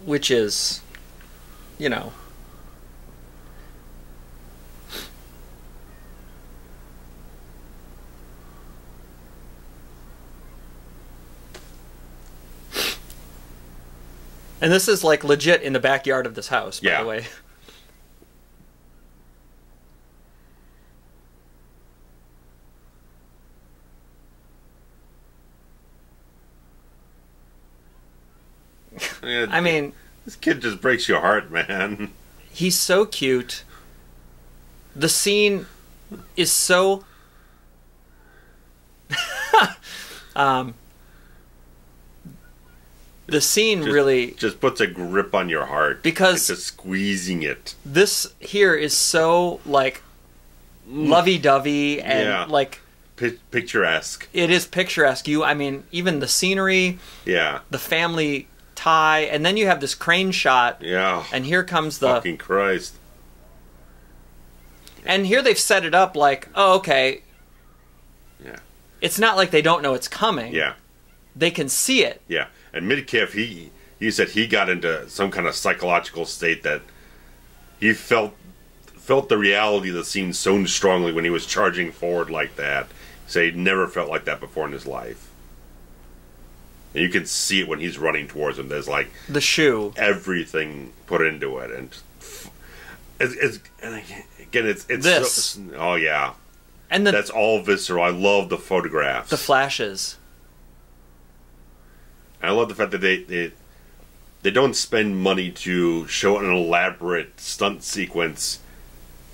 Which is, and this is like legit in the backyard of this house, by the way. I mean, This kid just breaks your heart, man. He's so cute. The scene is so... the scene really... Just puts a grip on your heart. Because... just squeezing it. This here is so, like, lovey-dovey and, like... Picturesque. It is picturesque. I mean, even the scenery... Yeah. The family tie, and then you have this crane shot. Yeah. And here comes the... Fucking Christ. And here they've set it up like, oh, okay. Yeah. It's not like they don't know it's coming. Yeah. They can see it. Yeah. And Midkiff, he said he got into some kind of psychological state that he felt the reality of the scene so strongly when he was charging forward like that. He said he'd never felt like that before in his life. And you can see it when he's running towards him. There's like... The shoe. Everything put into it. And it's this. So, oh, yeah. And that's all visceral. I love the photographs. The flashes. And I love the fact that they don't spend money to show an elaborate stunt sequence.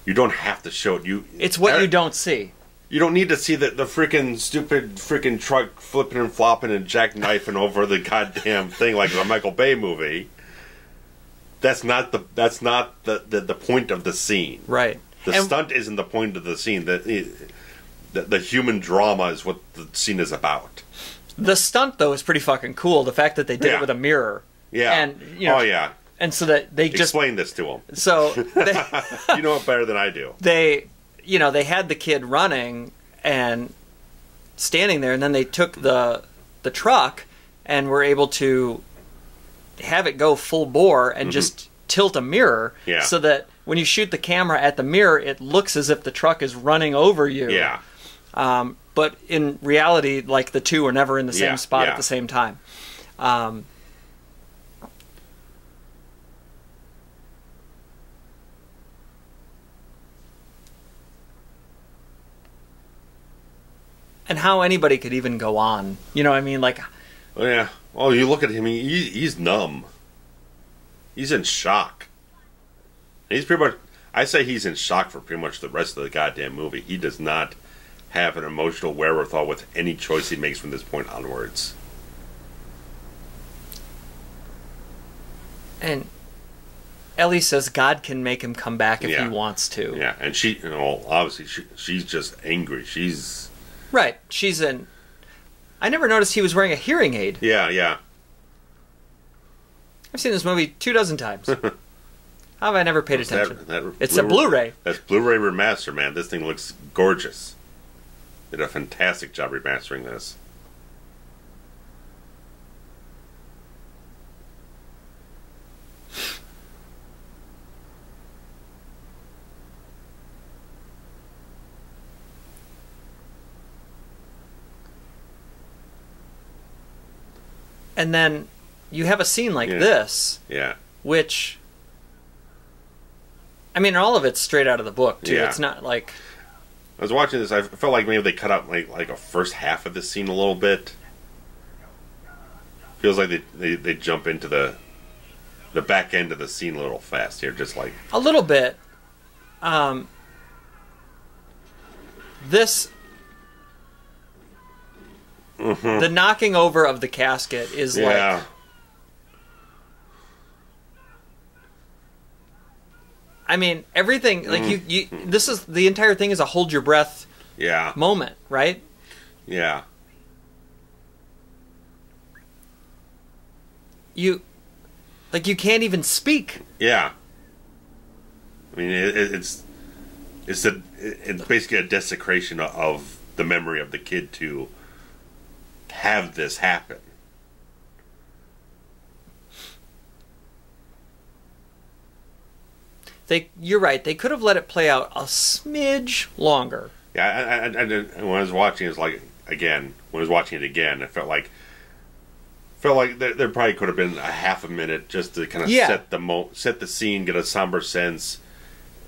You don't have to show it. It's what you don't see. You don't need to see the freaking stupid freaking truck flipping and flopping and jackknifing over the goddamn thing like a Michael Bay movie. That's not the point of the scene. Right. The stunt isn't the point of the scene. The human drama is what the scene is about. The stunt, though, is pretty fucking cool. The fact that they did it with a mirror. Yeah. And, you know, oh, yeah. And so that they just... Explain this to them. So... You know it better than I do. They had the kid running and standing there, and then they took the truck and were able to have it go full bore and just tilt a mirror so that when you shoot the camera at the mirror, it looks as if the truck is running over you. Yeah. But in reality, like, the two are never in the same spot at the same time. And how anybody could even go on. You know what I mean? Like... Oh, yeah. Oh, you look at him, he's numb. He's in shock. He's pretty much... I say he's in shock for pretty much the rest of the goddamn movie. He does not have an emotional wherewithal with any choice he makes from this point onwards. And Ellie says God can make him come back if he wants to. Yeah, and she, obviously, she's just angry. She's... Right, she's in... I never noticed he was wearing a hearing aid. Yeah, yeah. I've seen this movie 24 times. How have I never paid attention? It's a Blu-ray. That's Blu-ray remaster, man. This thing looks gorgeous. They did a fantastic job remastering this. And then you have a scene like this. Yeah. Which... I mean, all of it's straight out of the book, too. Yeah. It's not like... I was watching this, I felt like maybe they cut out like a first half of this scene a little bit. Feels like they jump into the back end of the scene a little fast here, just like... A little bit. This... The knocking over of the casket is like... I mean, everything, like, you this is, the entire thing is a hold your breath moment, right? Yeah. You can't even speak. Yeah. I mean, it's basically a desecration of the memory of the kid to have this happen. You're right. They could have let it play out a smidge longer. Yeah, and when I was watching, it like again. When I was watching it again, it felt like there probably could have been a half a minute just to kind of set the scene, get a somber sense,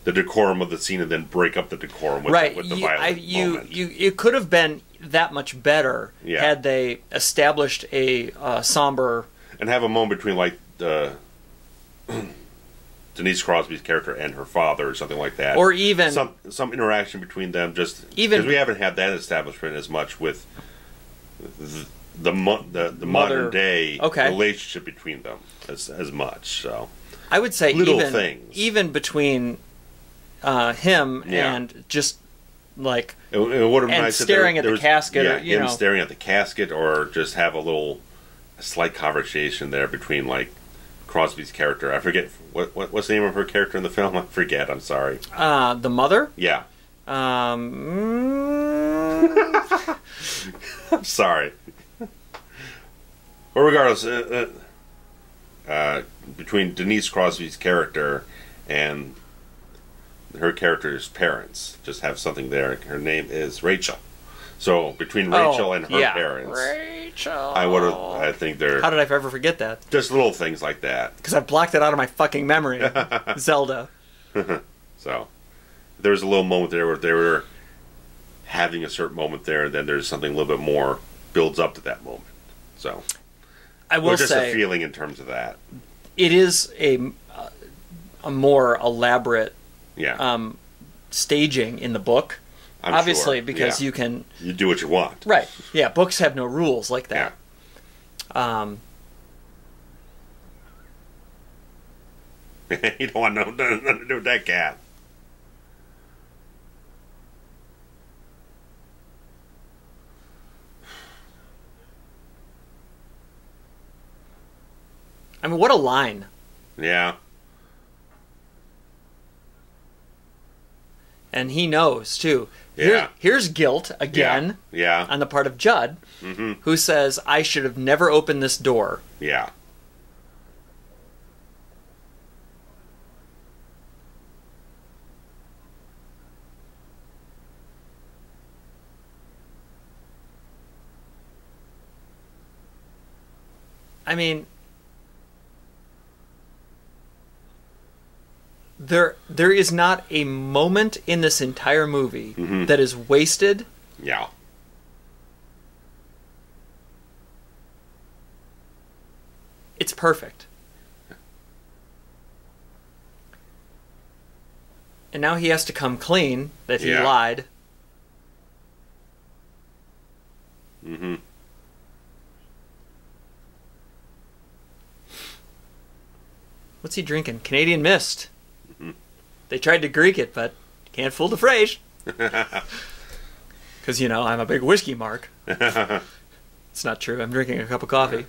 the decorum of the scene, and then break up the decorum with the violent moment. It could have been that much better had they established a somber and have a moment between like Denise Crosby's character and her father, or something like that, or even some interaction between them. Just even because we haven't had that establishment as much with the modern day relationship between them as much. So I would say little things, even between him and just like and staring at the casket, or, him staring at the casket, or just have a slight conversation there between like Crosby's character. I forget what's the name of her character in the film. I forget. I'm sorry. The mother. Yeah. I'm sorry. But regardless, between Denise Crosby's character and her character's parents, just have something there. Her name is Rachel. So between Rachel and her parents, Rachel, I think they're. How did I ever forget that? Just little things like that. Because I blocked it out of my fucking memory. Zelda. So there's a little moment there where they were having a certain moment there, and then there's something a little bit more builds up to that moment. So I will just say, a feeling in terms of that. It is a more elaborate staging in the book. Obviously, because you do what you want. Right. Yeah, books have no rules like that. Yeah. You don't want nothing to do with that cat. I mean, what a line. Yeah. And he knows, too. Here's guilt, again, on the part of Judd, who says, I should have never opened this door. Yeah. I mean, there is not a moment in this entire movie that is wasted. Yeah. It's perfect. And now he has to come clean that he lied. Mm-hmm. What's he drinking? Canadian Mist. They tried to Greek it, but can't fool the Frazier. Because, I'm a big whiskey mark. It's not true. I'm drinking a cup of coffee.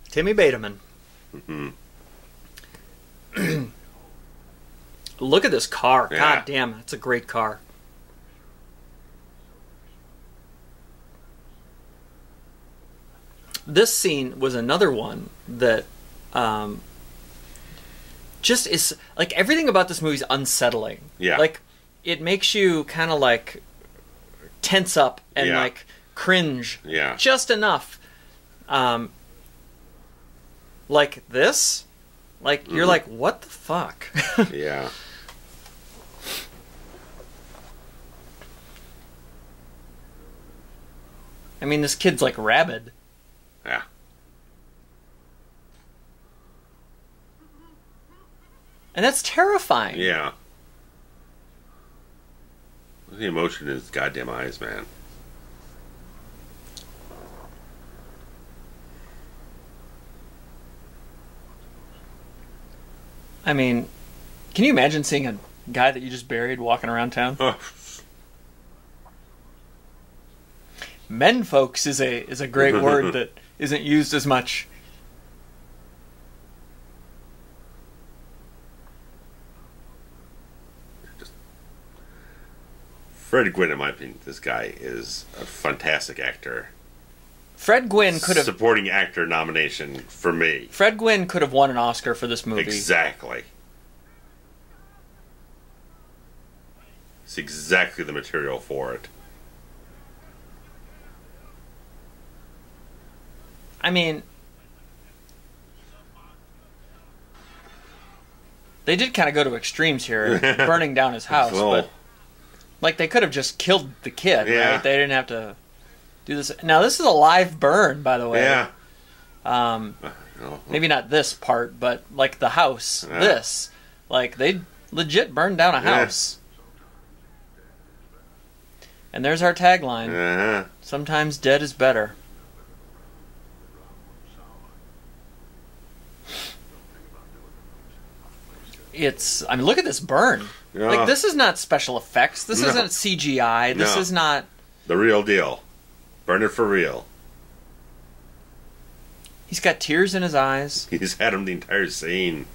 Timmy Bateman. Look at this car. Yeah. God damn, it's a great car. This scene was another one that just is like everything about this movie is unsettling. Yeah. Like it makes you kind of like tense up and like cringe. Yeah. Just enough. Like this? Like you're like, what the fuck? Yeah. I mean, this kid's like rabid. Yeah. And that's terrifying. Yeah. The emotion in his goddamn eyes, man. I mean, can you imagine seeing a guy that you just buried walking around town? Men folks is a great word that isn't used as much. Fred Gwynne, in my opinion, this guy is a fantastic actor. Fred Gwynne could have... Supporting actor nomination for me. Fred Gwynne could have won an Oscar for this movie. Exactly. It's exactly the material for it. I mean... They did kind of go to extremes here, burning down his house, but... Like, they could have just killed the kid, right? They didn't have to... do this. Now, this is a live burn, by the way. Yeah. Maybe not this part, but like the house. Yeah. This. Like, they legit burned down a house. And there's our tagline. Sometimes dead is better. I mean, look at this burn. Yeah. Like, this is not special effects. This isn't CGI. This is not... The real deal. Burn it for real. He's got tears in his eyes. He's had him the entire scene.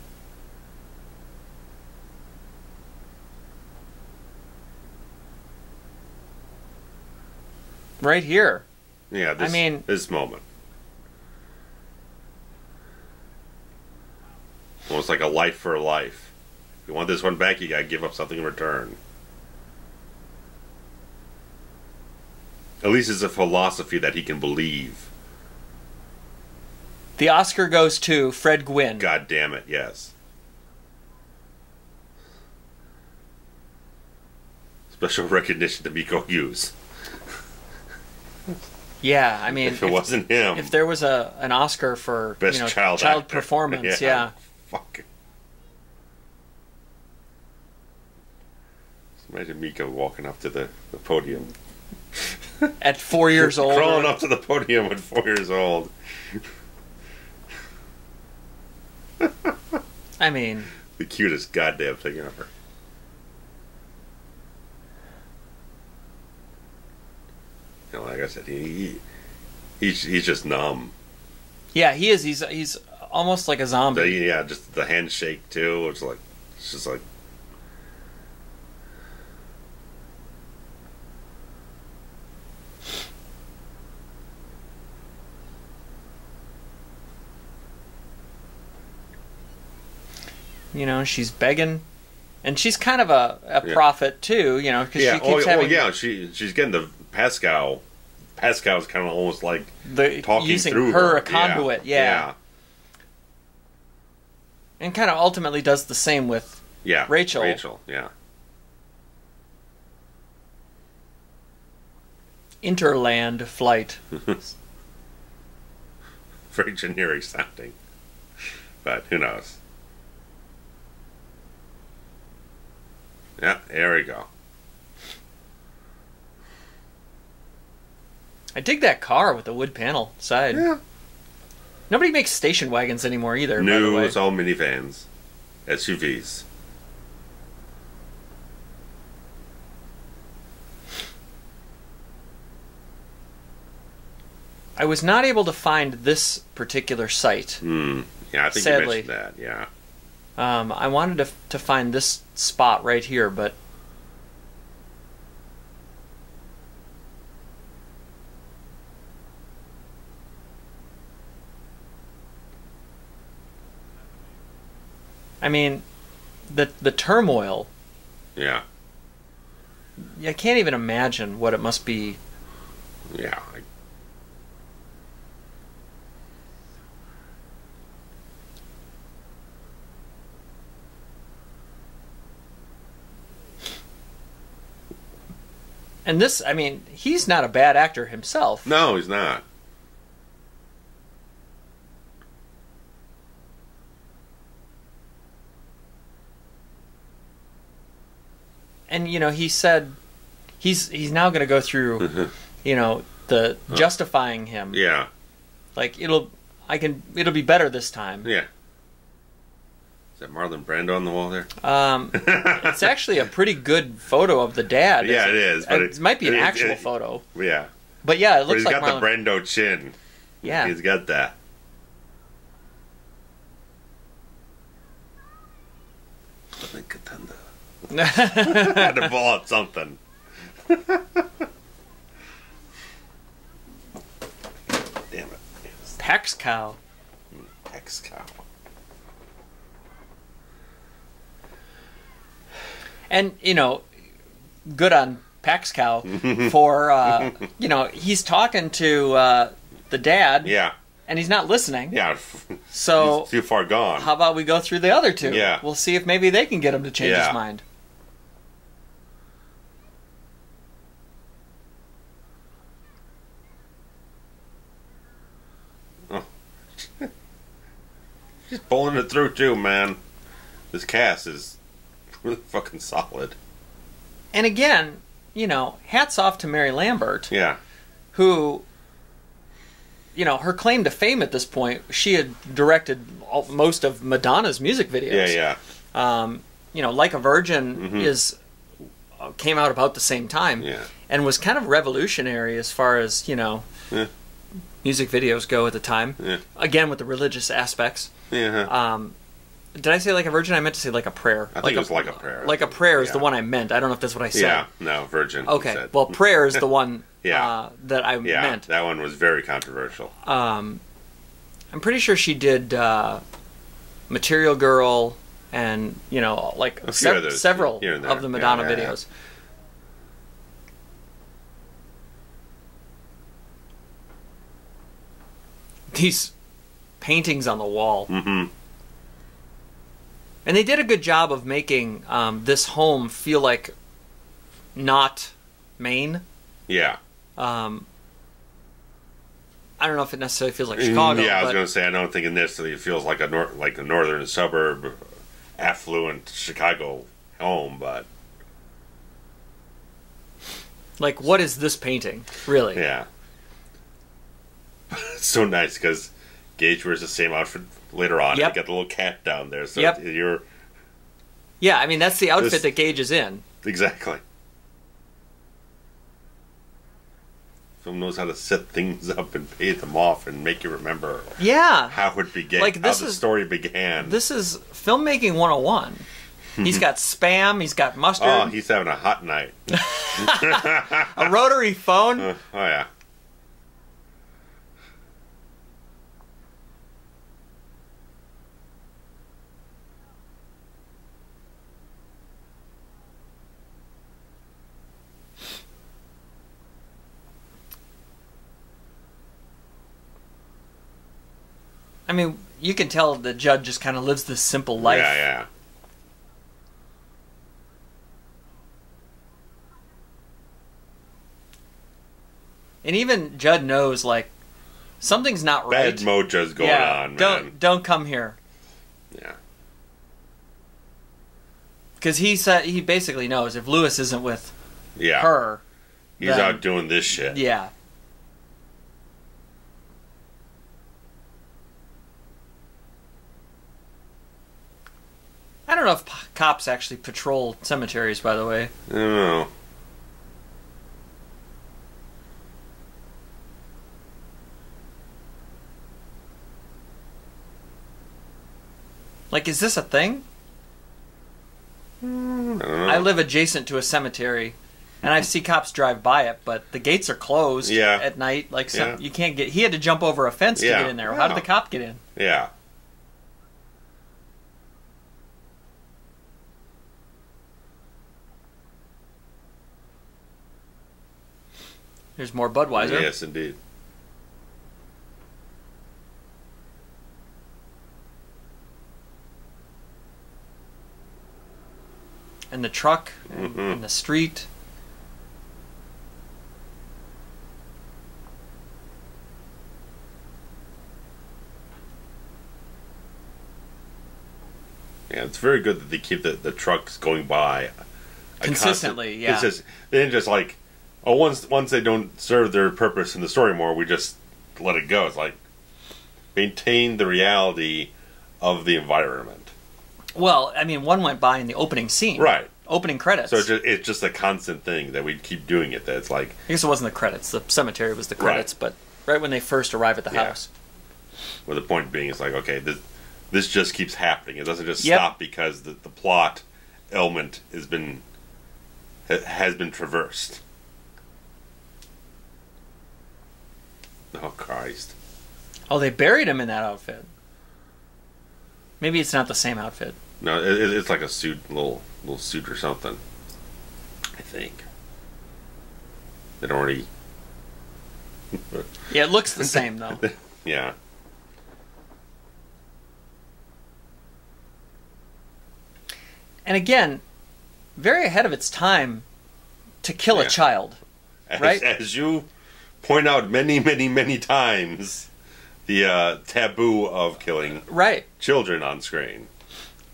Right here. Yeah, this moment. Almost like a life for a life. If you want this one back, you gotta give up something in return. At least it's a philosophy that he can believe. The Oscar goes to Fred Gwynne. God damn it, yes. Special recognition to Miko Hughes. Yeah, I mean... If it wasn't him. If there was an Oscar for Best child performance, yeah. Fuck. Imagine Miko walking up to the podium. At 4 years old. Crawling up to the podium at 4 years old. I mean... The cutest goddamn thing ever. You know, like I said, he's just numb. Yeah, he is. He's almost like a zombie. Yeah, just the handshake too. It's just like. You know, she's begging, and she's kind of a prophet too. You know, because she keeps having. Yeah, she's getting the Pascal. Pascal's kind of almost like talking using through her a conduit. Yeah. And kind of ultimately does the same with Rachel. Rachel, yeah. Interland flight. Very generic sounding, but who knows? Yeah, there we go. I dig that car with the wood panel side. Yeah. Nobody makes station wagons anymore either. No, by the way. it's all minivans, SUVs. I was not able to find this particular site. Yeah, I think sadly. you mentioned that. Yeah. I wanted to find this spot right here, but I mean, the turmoil. Yeah. I can't even imagine what it must be. Yeah. And this, I mean, he's not a bad actor himself. No, he's not. And you know, he said he's now going to go through, you know, the justifying him. Yeah. Like it'll be better this time. Yeah. Is that Marlon Brando on the wall there? It's actually a pretty good photo of the dad. Yeah, it is. But it might be an actual photo. Yeah. But yeah, it looks like he's got the Brando chin. Yeah. He's got that. Had to pull out something. Damn it. Pascal. Pascal. And, you know, good on Pascal for, you know, he's talking to the dad. Yeah. And he's not listening. Yeah. So he's too far gone. How about we go through the other two? Yeah. We'll see if maybe they can get him to change his mind. She's pulling it through too, man. This cast is really fucking solid. And again, you know, hats off to Mary Lambert. Yeah. Who, you know, her claim to fame at this point, she had directed most of Madonna's music videos. Yeah. You know, Like a Virgin came out about the same time. Yeah. And was kind of revolutionary as far as, you know, music videos go at the time. Yeah. Again, with the religious aspects. Yeah. Did I say Like a Virgin? I meant to say Like a Prayer. I think it was Like a Prayer. Like a Prayer is the one I meant. I don't know if that's what I said. Yeah, no, Virgin. Okay, well, Prayer is the one Yeah. that I meant. That one was very controversial. I'm pretty sure she did Material Girl and, you know, like several of the Madonna videos. These paintings on the wall. Mm-hmm. And they did a good job of making this home feel like not Maine. Yeah. I don't know if it necessarily feels like Chicago. Yeah, I was going to say, I don't think it necessarily feels like a northern suburb, affluent Chicago home, but... Like, what is this painting, really? Yeah. It's so nice, because Gage wears the same outfit later on. Yep. You got the little cat down there, so Yep. you're... Yeah, I mean, that's the outfit that Gage is in. Exactly. Film knows how to set things up and pay them off and make you remember how it began, like, how the story began. This is filmmaking 101. He's got Spam, he's got mustard. Oh, he's having a hot night. A rotary phone. Oh, yeah. I mean, you can tell the Judd just kind of lives this simple life. Yeah, yeah. And even Judd knows, like, something's not right. Bad mojo's going on, man. Don't come here. Yeah. Because he basically knows if Lewis isn't with Yeah. her, He's then, out doing this shit. Yeah. I don't know if cops actually patrol cemeteries, by the way. I don't know. Like, is this a thing? I don't know. I live adjacent to a cemetery, and I see cops drive by it, but the gates are closed at night. Like, you can't get... He had to jump over a fence to get in there. How did the cop get in? Yeah. There's more Budweiser. Yes, indeed. And the truck, and the street. Yeah, it's very good that they keep the trucks going by Consistently, It's just, they didn't just like, oh, once they don't serve their purpose in the story more, we just let it go. It's like, maintain the reality of the environment. Well, I mean, one went by in the opening scene. Right. Opening credits. So it's just a constant thing that we keep doing it. That it's like... I guess it wasn't the credits. The cemetery was the credits, but right when they first arrive at the house. Well, the point being is like, okay, this just keeps happening. It doesn't just stop because the plot element has been traversed. Oh, Christ. Oh, they buried him in that outfit. Maybe it's not the same outfit. No, it's like a suit, little suit or something. I think. They don't already... Yeah, it looks the same, though. Yeah. And again, very ahead of its time to kill a child. Right? As you point out many, many, many times, taboo of killing Right. children on screen.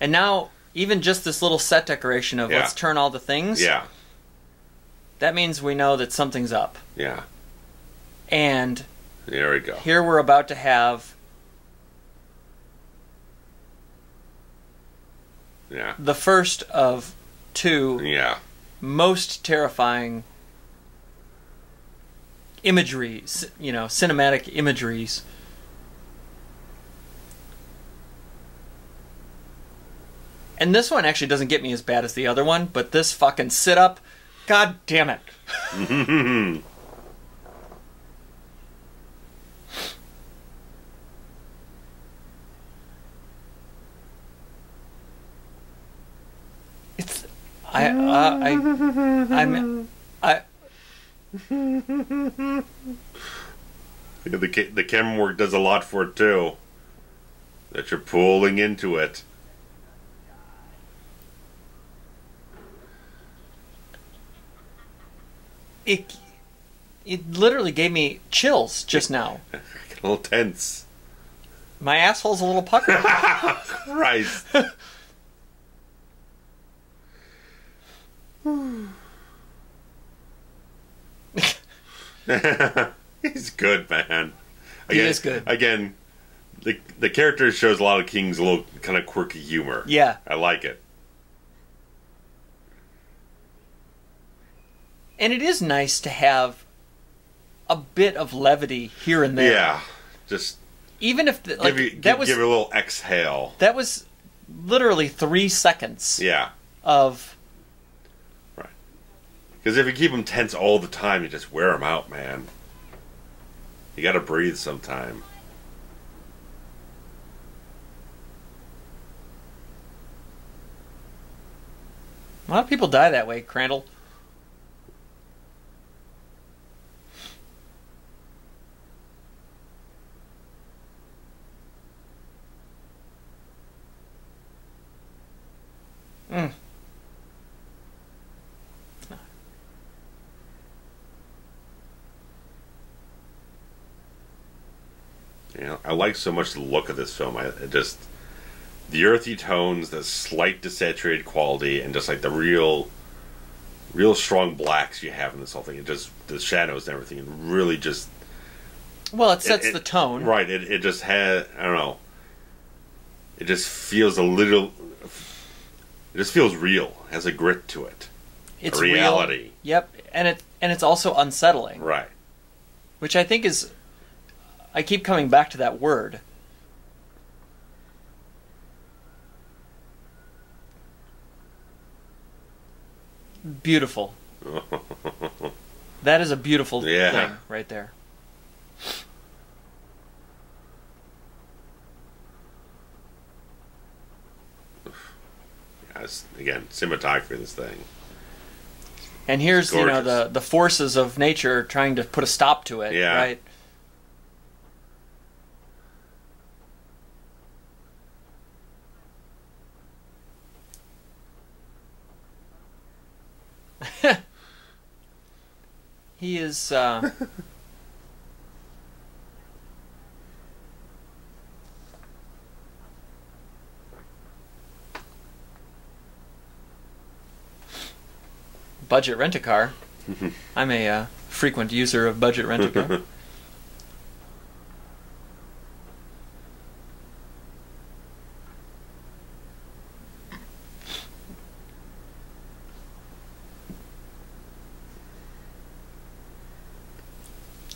And now, even just this little set decoration of let's turn all the things. Yeah. That means we know that something's up. Yeah. And there we go. Here we're about to have the first of two most terrifying imageries, cinematic imageries. And this one actually doesn't get me as bad as the other one, but this fucking sit-up, god damn it. The camera work does a lot for it too. That you're pulling into it. It literally gave me chills just now. A little tense. My asshole's a little puckered. Christ. He's good, man. He is good. Again, the character shows a lot of King's little kind of quirky humor. Yeah. I like it. And it is nice to have a bit of levity here and there. Yeah. Just even if give it a little exhale. That was literally 3 seconds. Yeah. Of right. Because if you keep them tense all the time, you just wear them out, man. You got to breathe sometime. A lot of people die that way, Crandall. I like so much the look of this film. The earthy tones, the slight desaturated quality, and just like the real strong blacks you have in this whole thing. It just the shadows and everything, and really just. Well, it sets the tone, right? It just has. I don't know. It just feels a little. It just feels real. It has a grit to it. It's a reality. Real. Yep, and it's also unsettling. Right. Which I think is. I keep coming back to that word. Beautiful. That is a beautiful thing right there. Again, cinematography of this thing. And here's the forces of nature trying to put a stop to it. Yeah. Right. He is budget rent-a-car. I'm a frequent user of budget rent-a-car.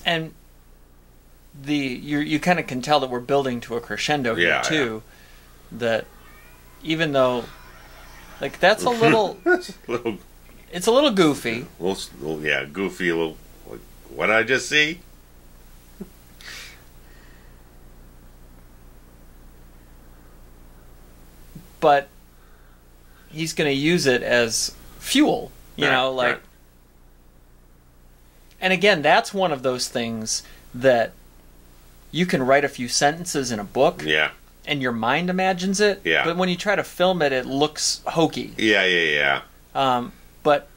And you kind of can tell that we're building to a crescendo here too. Yeah. That even though, like, that's a little, it's a little goofy. Goofy. A little. Like, what did I just see? But he's going to use it as fuel, you know, like. Right. And again, that's one of those things that you can write a few sentences in a book. Yeah. And your mind imagines it. Yeah. But when you try to film it, it looks hokey. Yeah. But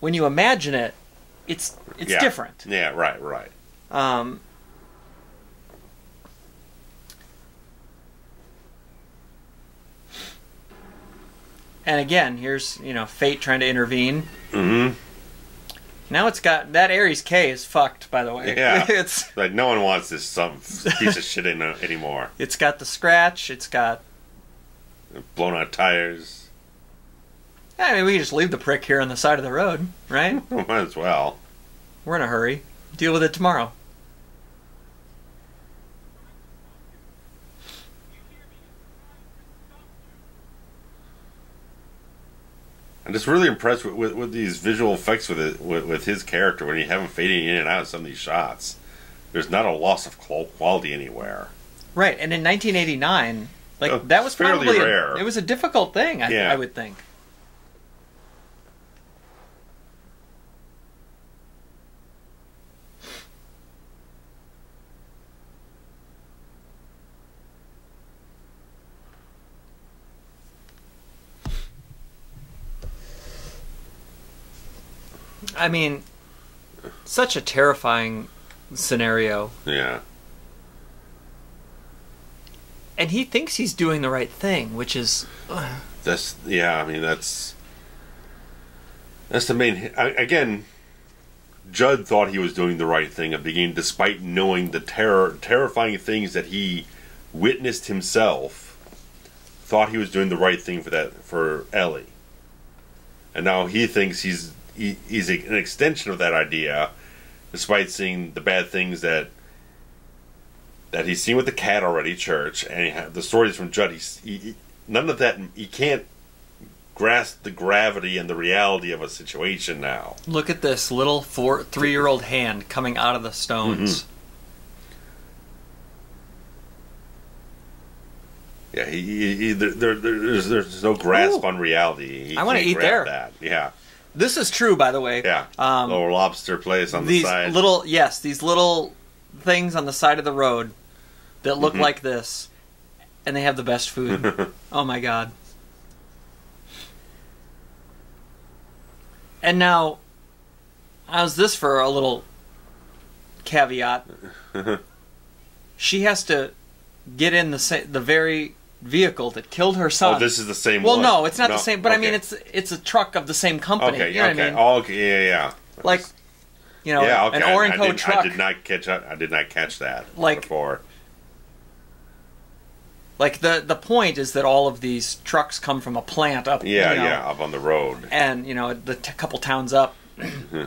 when you imagine it, it's different. Yeah, right. And again, here's, fate trying to intervene. Mm-hmm. Now it's got... That Ares K is fucked, by the way. Yeah. It's like, no one wants this piece of shit anymore. It's got the scratch. It's got... blown out tires. I mean, we can just leave the prick here on the side of the road, right? Might as well. We're in a hurry. Deal with it tomorrow. I'm just really impressed with these visual effects with his character when you have him fading in and out of some of these shots. There's not a loss of quality anywhere. Right, and in 1989, that was fairly probably rare. It was a difficult thing, I would think. I mean, such a terrifying scenario. Yeah. And he thinks he's doing the right thing, which is... That's the main... Again, Judd thought he was doing the right thing at the beginning, despite knowing the terrifying things that he witnessed himself. Thought he was doing the right thing for Ellie. And now he thinks he's an extension of that idea, despite seeing the bad things that he's seen with the cat already, Church, and the stories from Judd. None of that. He can't grasp the gravity and the reality of a situation now. Look at this little 3-year-old hand coming out of the stones. Mm-hmm. Yeah, there's no grasp on reality. I want to eat there. That. Yeah. This is true, by the way. Yeah. Little lobster place on the side. These little things on the side of the road that look like this, and they have the best food. Oh my god. And now, how's this for a little caveat? She has to get in the very vehicle that killed her son. Oh, this is the same one? Well, no, it's not the same, but I mean, it's a truck of the same company. Okay, you know what I mean? Oh, okay, yeah. Like, an Orenco truck. I did not catch that before. Like, the point is that all of these trucks come from a plant up, up on the road. And, couple towns up.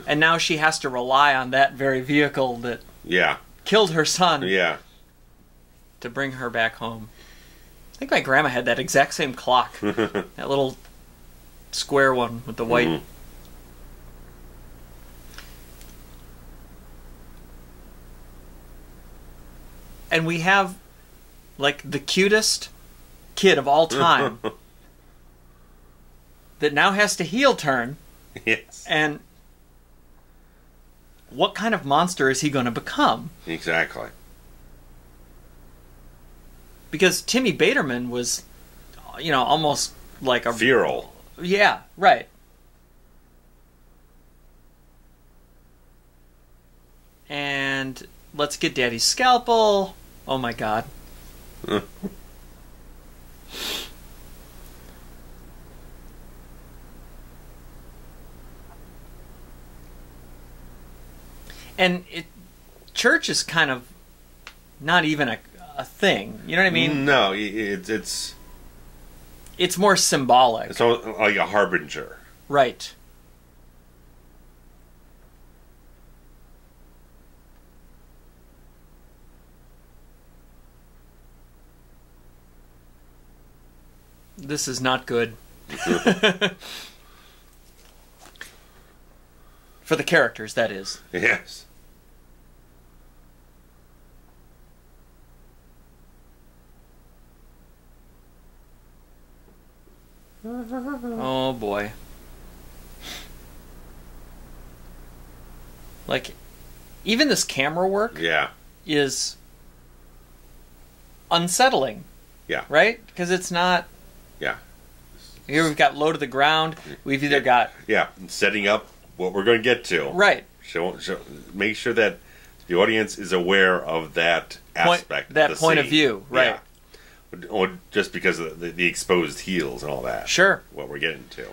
And now she has to rely on that very vehicle that killed her son to bring her back home. I think my grandma had that exact same clock. That little square one with the white... And we have, the cutest kid of all time that now has to heel turn. Yes. And what kind of monster is he going to become? Exactly. Because Timmy Baterman was, almost like a... Feral. Yeah, right. And let's get Daddy's scalpel. Oh my god. And church is kind of not even a thing. You know what I mean? No, it's more symbolic. It's like a harbinger. Right. This is not good. For the characters, that is. Yes. Oh boy. Even this camera work is unsettling. Yeah. Right? Because it's not... Yeah. Here we've got low to the ground. We've either got... Yeah, setting up what we're going to get to. Right. Make sure that the audience is aware of that aspect that of the point scene. Of view, right. Yeah. Or just because of the exposed heels and all that. Sure. What we're getting to.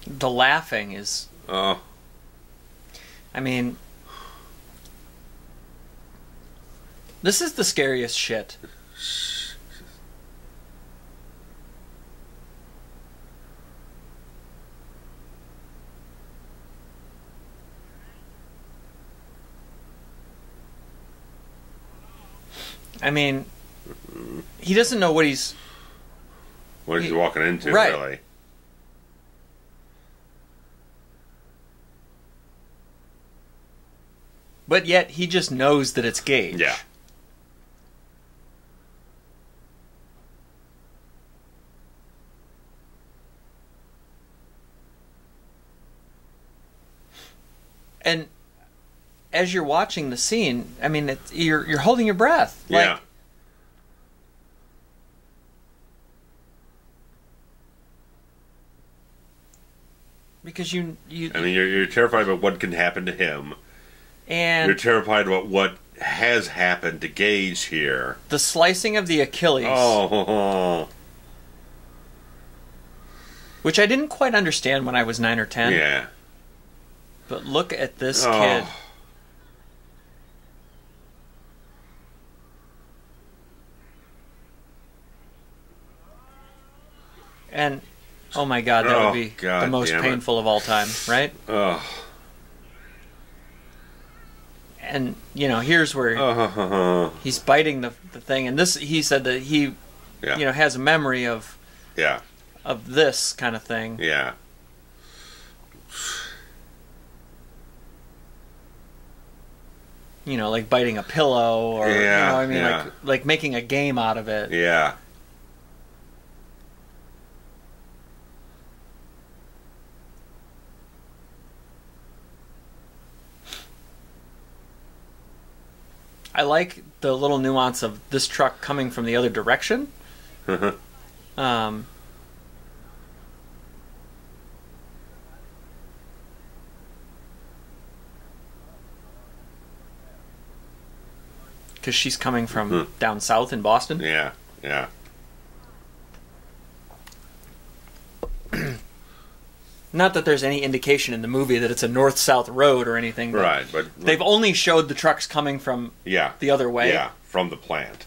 The laughing is... Oh. I mean... This is the scariest shit. I mean, he doesn't know what he's... What he's walking into, right. really. But yet, he just knows that it's Gage. Yeah. And as you're watching the scene, I mean, you're holding your breath. Yeah. Like, because you I mean, you're terrified about what can happen to him. And you're terrified about what has happened to Gage here. The slicing of the Achilles. Oh. Which I didn't quite understand when I was 9 or 10. Yeah. But look at this kid. And, oh my God, that would be the most painful of all time, right? Oh. And, you know, here's where he's biting the thing. And this, he said that he, you know, has a memory of this kind of thing. Yeah. You know, like biting a pillow or, you know, I mean, like making a game out of it. Yeah. I like the little nuance of this truck coming from the other direction. Because she's coming from down south in Boston. Yeah, yeah. Not that there's any indication in the movie that it's a north-south road or anything. Right, but they've only showed the trucks coming from the other way. Yeah, from the plant.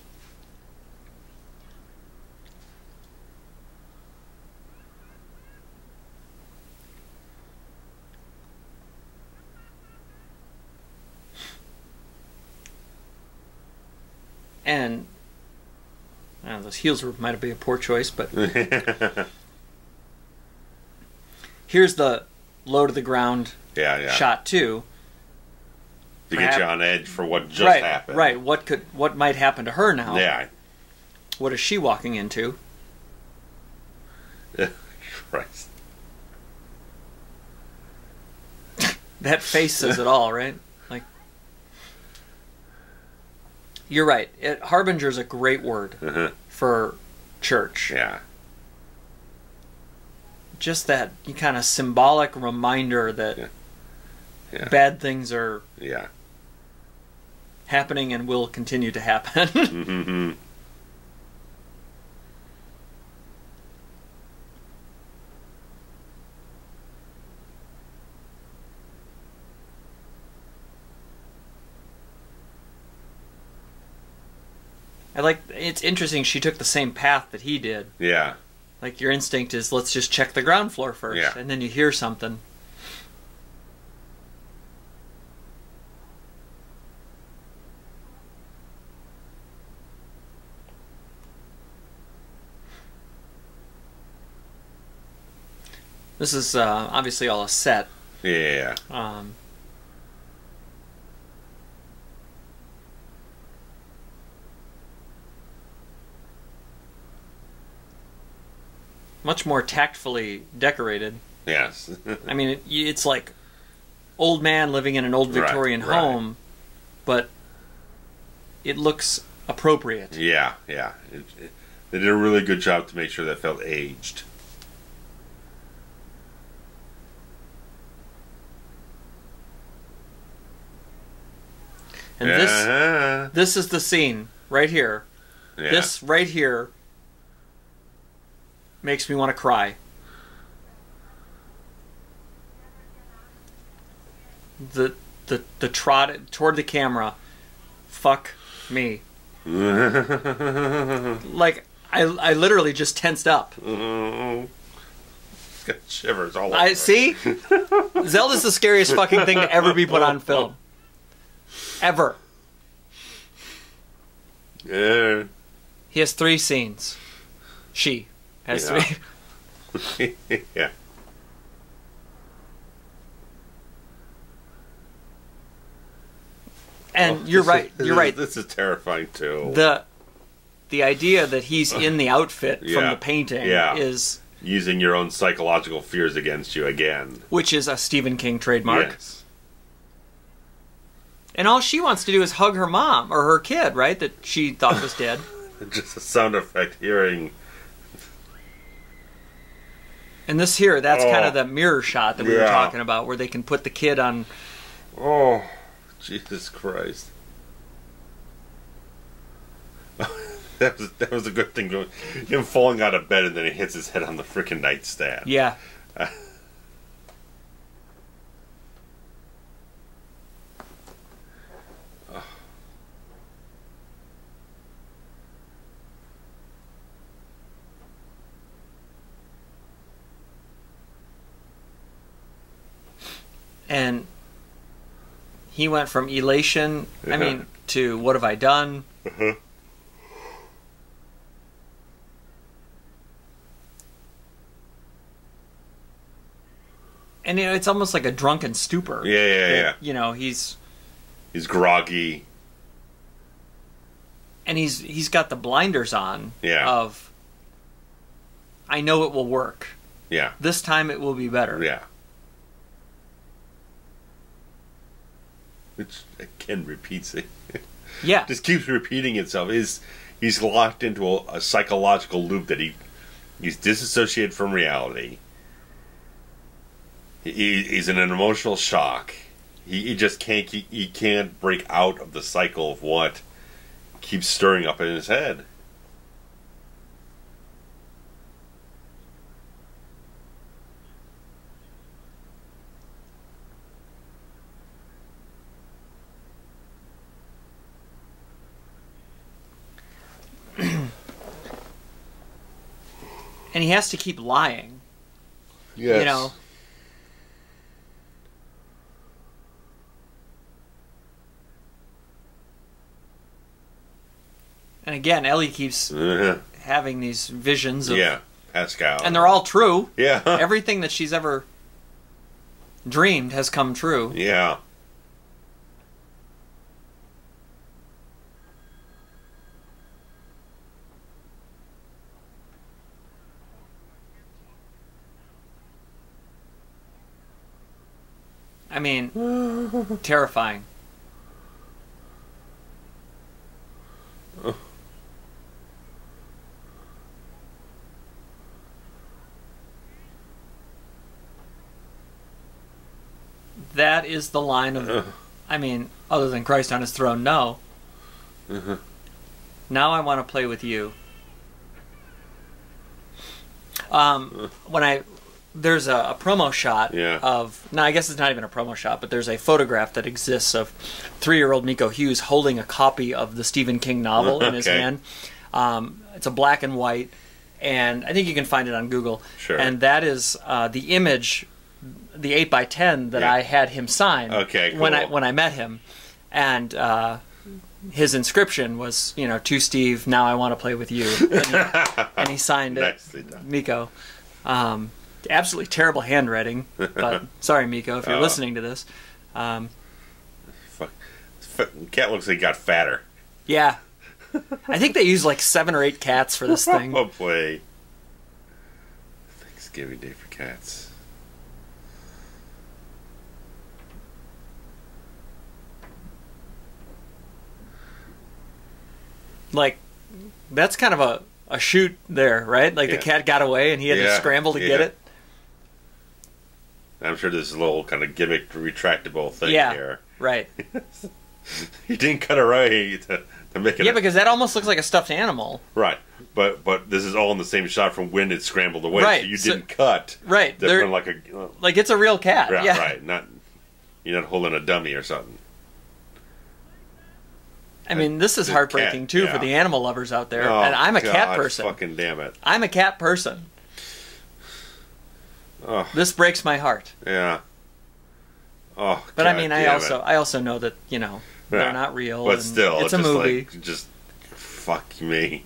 And I don't know, those heels might be a poor choice, but here's the low to the ground shot too. To get you on edge for what just happened. Right. What might happen to her now? Yeah. What is she walking into? Christ. That face says it all, right? Like, you're right. Harbinger's a great word for church. Yeah. Just that kind of symbolic reminder that bad things are happening and will continue to happen. It's interesting she took the same path that he did. Yeah. Like, your instinct is, let's just check the ground floor first, and then you hear something. This is obviously all a set. Yeah. much more tactfully decorated. Yes. I mean, it's like old man living in an old Victorian home, but it looks appropriate. Yeah. They did a really good job to make sure that felt aged. And this is the scene right here. Yeah. This right here makes me want to cry. The trot toward the camera. Fuck me. Like I literally just tensed up. Got shivers all over. I see. Zelda's the scariest fucking thing to ever be put on film. Ever. Yeah. He has 3 scenes. She has 3. Yeah. And you're right. You're right. This is terrifying too. The idea that he's in the outfit from the painting is using your own psychological fears against you again, which is a Stephen King trademark. Yes. And all she wants to do is hug her mom or her kid, right? That she thought was dead. Just a sound effect hearing. And this here, that's kind of the mirror shot that we were talking about, where they can put the kid on. Oh, Jesus Christ! that was a good thing. Him falling out of bed and then he hits his head on the frickin' nightstand. Yeah. And he went from elation, to what have I done? And it's almost like a drunken stupor. Yeah. He's groggy. And he's got the blinders on. Yeah. Of, I know it will work. Yeah. This time it will be better. Yeah. Which again repeats it. Yeah. Just keeps repeating itself. He's locked into a psychological loop that he's disassociated from reality. He's in an emotional shock. He just can't break out of the cycle of what keeps stirring up in his head. And he has to keep lying. Yes. And again, Ellie keeps having these visions of... Yeah, Pascal. And they're all true. Yeah. Everything that she's ever dreamed has come true. Yeah. I mean, terrifying. That is the line of, other than Christ on his throne, no. Now I want to play with you. There's a promo shot of... No, I guess it's not even a promo shot, but there's a photograph that exists of 3-year-old Miko Hughes holding a copy of the Stephen King novel in his hand. It's a black and white, and I think you can find it on Google. Sure. And that is the image, the 8x10 that I had him sign when I met him. And his inscription was, to Steve, now I want to play with you. And he signed it. Nicely done. Miko. Absolutely terrible handwriting, but sorry, Miko, if you're listening to this. Cat looks like he got fatter. Yeah. I think they used like 7 or 8 cats for this thing. Probably. Thanksgiving Day for cats. Like, that's kind of a shoot there, right? Like, the cat got away and he had to scramble to get it. I'm sure there's a little kind of gimmick retractable thing here. Right. He didn't cut away to make it. Yeah, because that almost looks like a stuffed animal. Right. But this is all in the same shot from when it scrambled away, right. So you didn't cut. Right. Like it's a real cat. Right, yeah. Right. You're not holding a dummy or something. I mean, this is heartbreaking, too, for the animal lovers out there. Oh, and I'm a cat God, person. Fucking damn it. I'm a cat person. Oh. This breaks my heart. Yeah. Oh, but God, I mean, I also know that, they're not real. But still, it's a movie. Like, just fuck me.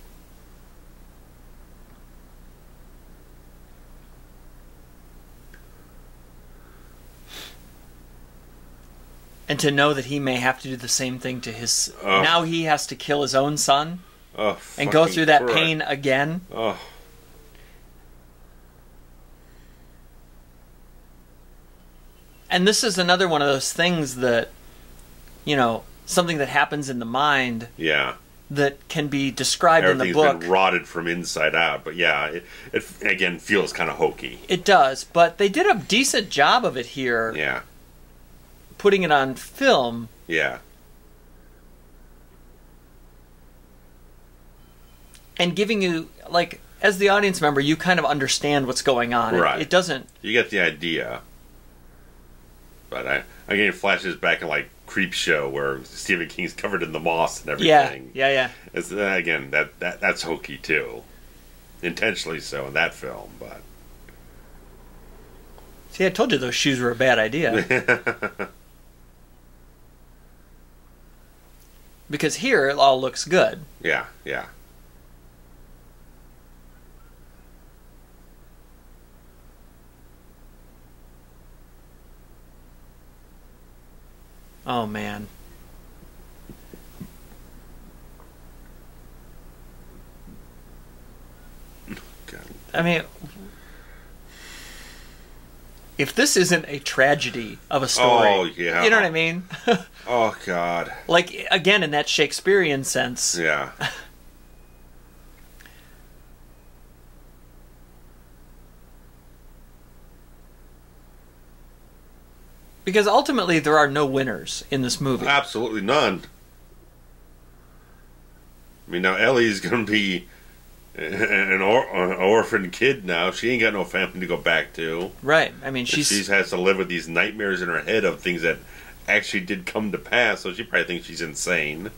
And to know that he may have to do the same thing to his... Now he has to kill his own son. And go through that pain again. Oh. And this is another one of those things that, something that happens in the mind. Yeah. That can be described in the book. Everything's been rotted from inside out. But yeah, it again feels kind of hokey. It does. But they did a decent job of it here. Yeah. Putting it on film. Yeah. And giving you, like, as the audience member, you kind of understand what's going on. Right. It doesn't... You get the idea. But I getting flashes back in, like, Creepshow, where Stephen King's covered in the moss and everything. Yeah. It's, again, that's hokey, too. Intentionally so in that film, but... See, I told you those shoes were a bad idea. Because here, it all looks good. Yeah. Oh, man. God. I mean, if this isn't a tragedy of a story, you know what I mean? Oh, God. Like, again, in that Shakespearean sense. Yeah. Because ultimately, there are no winners in this movie. Absolutely none. I mean, now Ellie's going to be an orphan kid now. She ain't got no family to go back to. Right. I mean, she has to live with these nightmares in her head of things that actually did come to pass, so she probably thinks she's insane.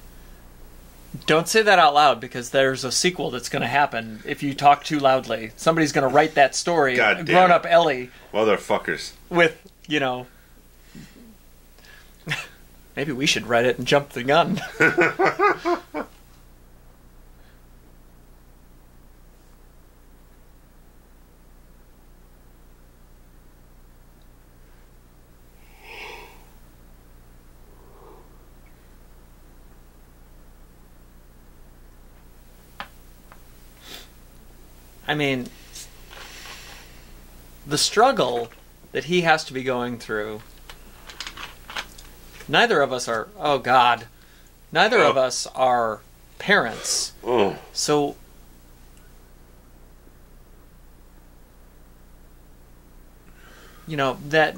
Don't say that out loud, because there's a sequel that's going to happen if you talk too loudly. Somebody's going to write that story, grown-up Ellie. Motherfuckers. With, maybe we should write it and jump the gun. I mean, the struggle that he has to be going through, neither of us are, neither of us are parents. Oh. So, that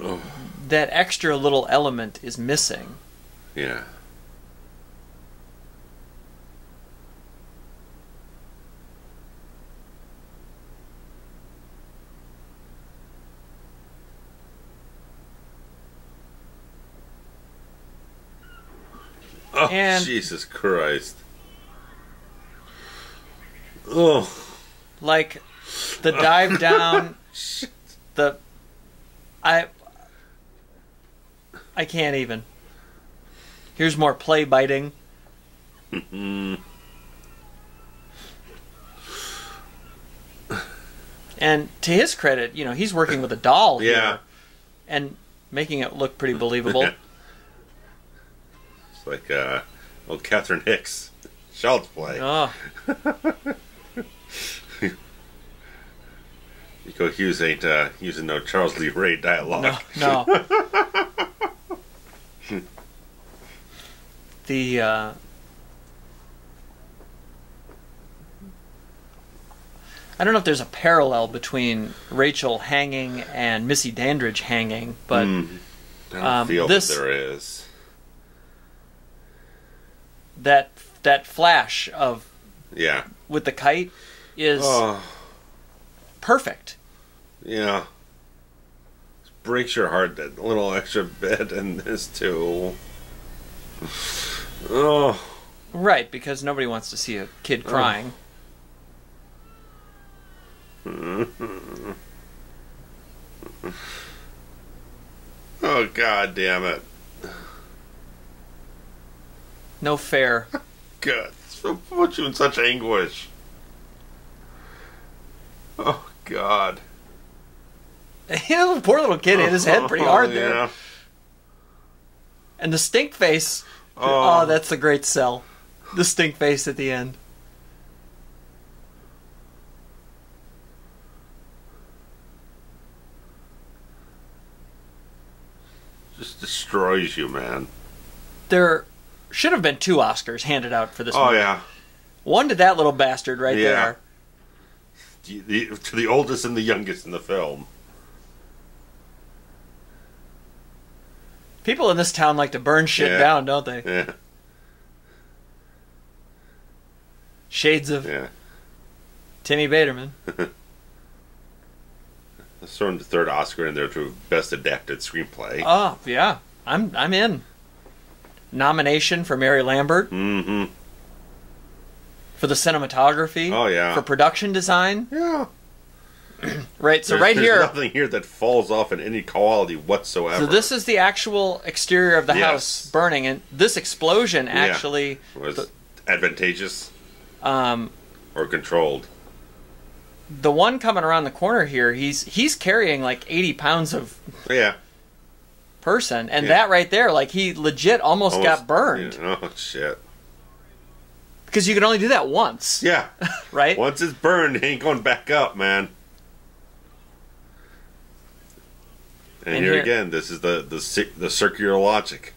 extra little element is missing. Yeah. Oh, and Jesus Christ. Oh. Like, the dive down, I can't even. Here's more play biting. And to his credit, he's working with a doll here. And making it look pretty believable. It's like old Catherine Hicks. Child's play. Oh. Miko Hughes ain't using no Charles Lee Ray dialogue. No. The I don't know if there's a parallel between Rachel hanging and Missy Dandridge hanging, but I don't feel that there is. That flash of with the kite is perfect. Yeah. It breaks your heart, that little extra bit in this too. Oh. Right, because nobody wants to see a kid crying. Oh, God damn it. No fair. God, this will put you in such anguish. Oh, God. The poor little kid hit his head pretty hard there. Yeah. And the stink face. Oh, that's a great sell. The stink face at the end. Just destroys you, man. There should have been 2 Oscars handed out for this movie. Oh, yeah. One to that little bastard right there. To the oldest and the youngest in the film. People in this town like to burn shit down, don't they? Yeah. Shades of Timmy Baterman. Let's throw in the 3rd Oscar in there to Best Adapted Screenplay. Oh, yeah. I'm in. Nomination for Mary Lambert. Mm-hmm. For the cinematography. Oh, yeah. For production design. Yeah. Right, so there's here... nothing here that falls off in any quality whatsoever. So this is the actual exterior of the house burning, and this explosion actually... was advantageous? Or controlled? The one coming around the corner here, he's carrying like 80 pounds of person, and that right there, like he legit almost got burned. Oh, shit. Because you can only do that once. Yeah. Right? Once it's burned, it ain't going back up, man. And here again, this is the circular logic.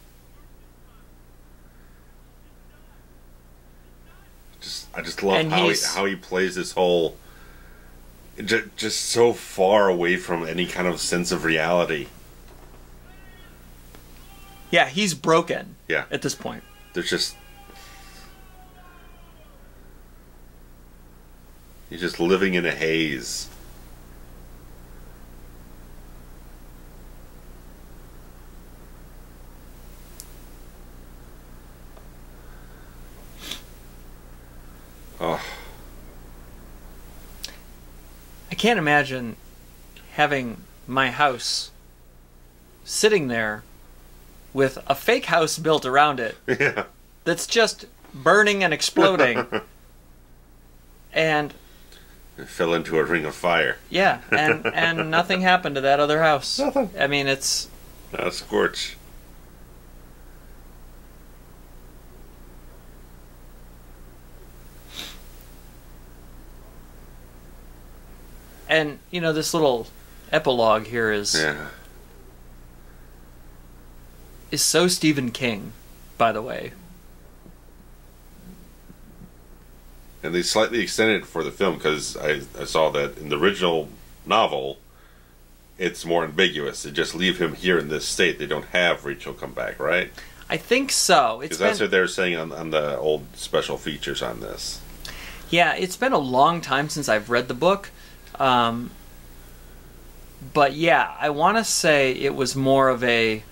I just love how he plays this whole... Just so far away from any kind of sense of reality. Yeah, he's broken. Yeah. At this point. There's just... He's just living in a haze. Oh. I can't imagine having my house sitting there with a fake house built around it that's just burning and exploding. And it fell into a ring of fire. Yeah, and nothing happened to that other house. Nothing. I mean, it's... Not a scorch. And, you know, this little epilogue here is so Stephen King, by the way. And they slightly extended it for the film because I saw that in the original novel, it's more ambiguous. They just leave him here in this state. They don't have Rachel come back, right? I think so. Because that's what they're saying on the old special features on this. Yeah, it's been a long time since I've read the book. But yeah, I want to say it was more of a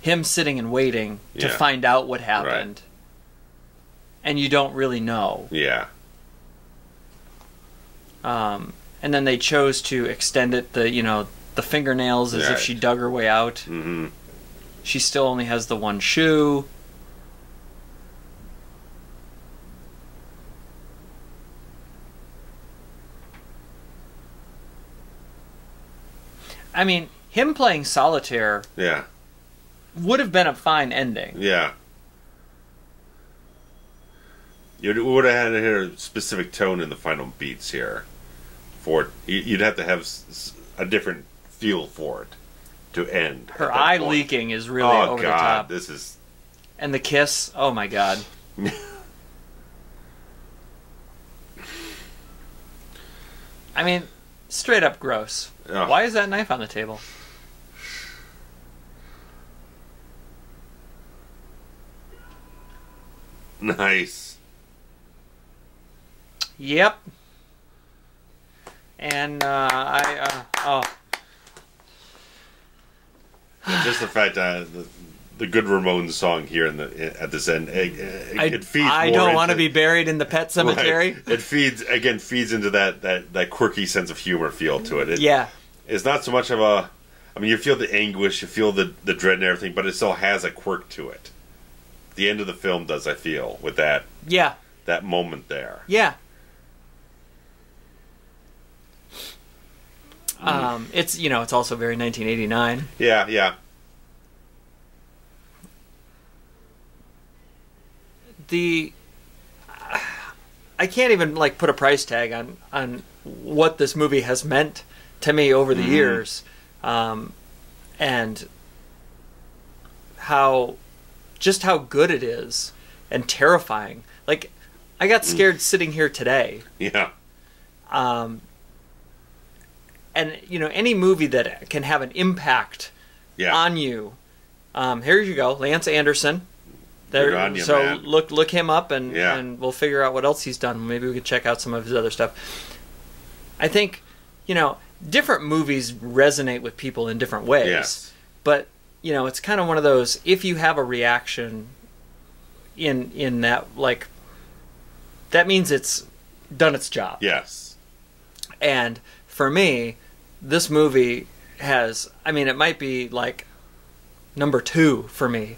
him sitting and waiting to find out what happened. Right. And you don't really know. Yeah. And then they chose to extend it, the fingernails as if she dug her way out. Mm-hmm. She still only has the one shoe. I mean, him playing solitaire would have been a fine ending. Yeah. You would have had a specific tone in the final beats here for it. You'd have to have a different feel for it to end. Her eye leaking is really over the top. This is... And the kiss, oh my god. I mean, straight up gross. Oh. Why is that knife on the table? Nice. Yep. And just the fact that the good Ramones song here at this end, it feeds. I don't want to be buried in the pet cemetery. Right. It feeds into that quirky sense of humor feel to it. It's not so much of a. I mean, you feel the anguish, you feel the dread and everything, but it still has a quirk to it. The end of the film does, I feel, with that. Yeah. That moment there. Yeah. It's it's also very 1989. Yeah. I can't even put a price tag on what this movie has meant to me over the years, and how good it is and terrifying. Like, I got scared sitting here today. Yeah. And any movie that can have an impact on you. Here you go, Lance Anderson. Good on you, man. Look him up, and we'll figure out what else he's done. Maybe we could check out some of his other stuff. I think different movies resonate with people in different ways. Yes. But it's kind of one of those. If you have a reaction in that, that means it's done its job. Yes. And for me, this movie has, it might be number 2 for me,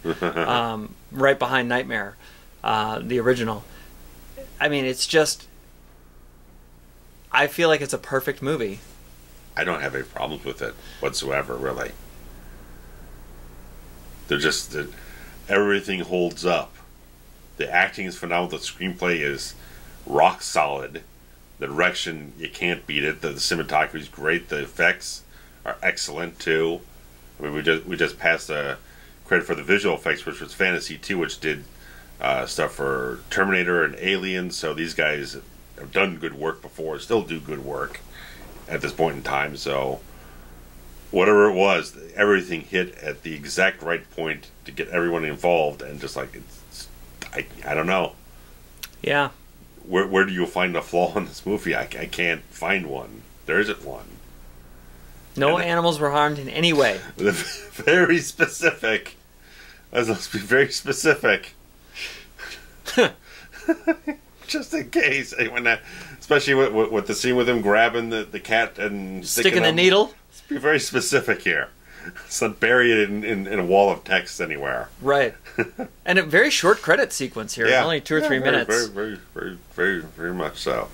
right behind Nightmare, the original. It's just, I feel like it's a perfect movie. I don't have any problems with it whatsoever, really. Everything holds up. The acting is phenomenal. The screenplay is rock solid. The direction, you can't beat it. The cinematography is great. The effects are excellent too. We just passed the credit for the visual effects, which was Fantasy 2, which did stuff for Terminator and Alien. So these guys have done good work before, still do good work at this point in time. So whatever it was, everything hit at the exact right point to get everyone involved, and just I don't know. Yeah. Where do you find a flaw in this movie? I can't find one. There isn't one. No animals were harmed in any way. Very specific. Let's be very specific. Just in case. Especially with the scene with him grabbing the cat and sticking the needle. Let's be very specific here. Let's not bury it in a wall of text anywhere. Right. And a very short credit sequence here. Yeah. Only 2 or 3 minutes. Very much so.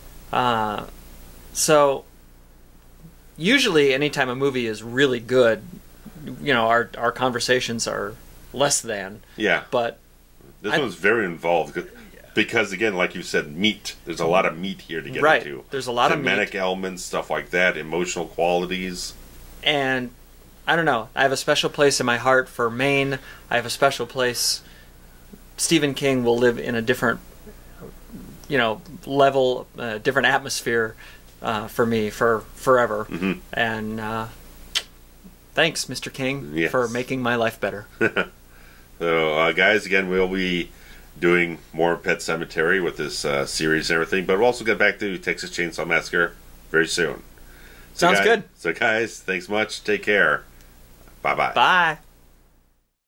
So, usually anytime a movie is really good, our conversations are less than. Yeah. But this one's very involved because, again, like you said, meat. There's a lot of meat here to get into. There's a lot of thematic elements, stuff like that, emotional qualities. And I don't know. I have a special place in my heart for Maine. I have a special place. Stephen King will live in a different, level, different atmosphere for me for forever. Mm-hmm. And thanks, Mr. King, yes, for making my life better. So, guys, again, we'll be doing more Pet Sematary with this series and everything, but we'll also get back to Texas Chainsaw Massacre very soon. Sounds good. So, guys, thanks much. Take care. Bye-bye. Bye.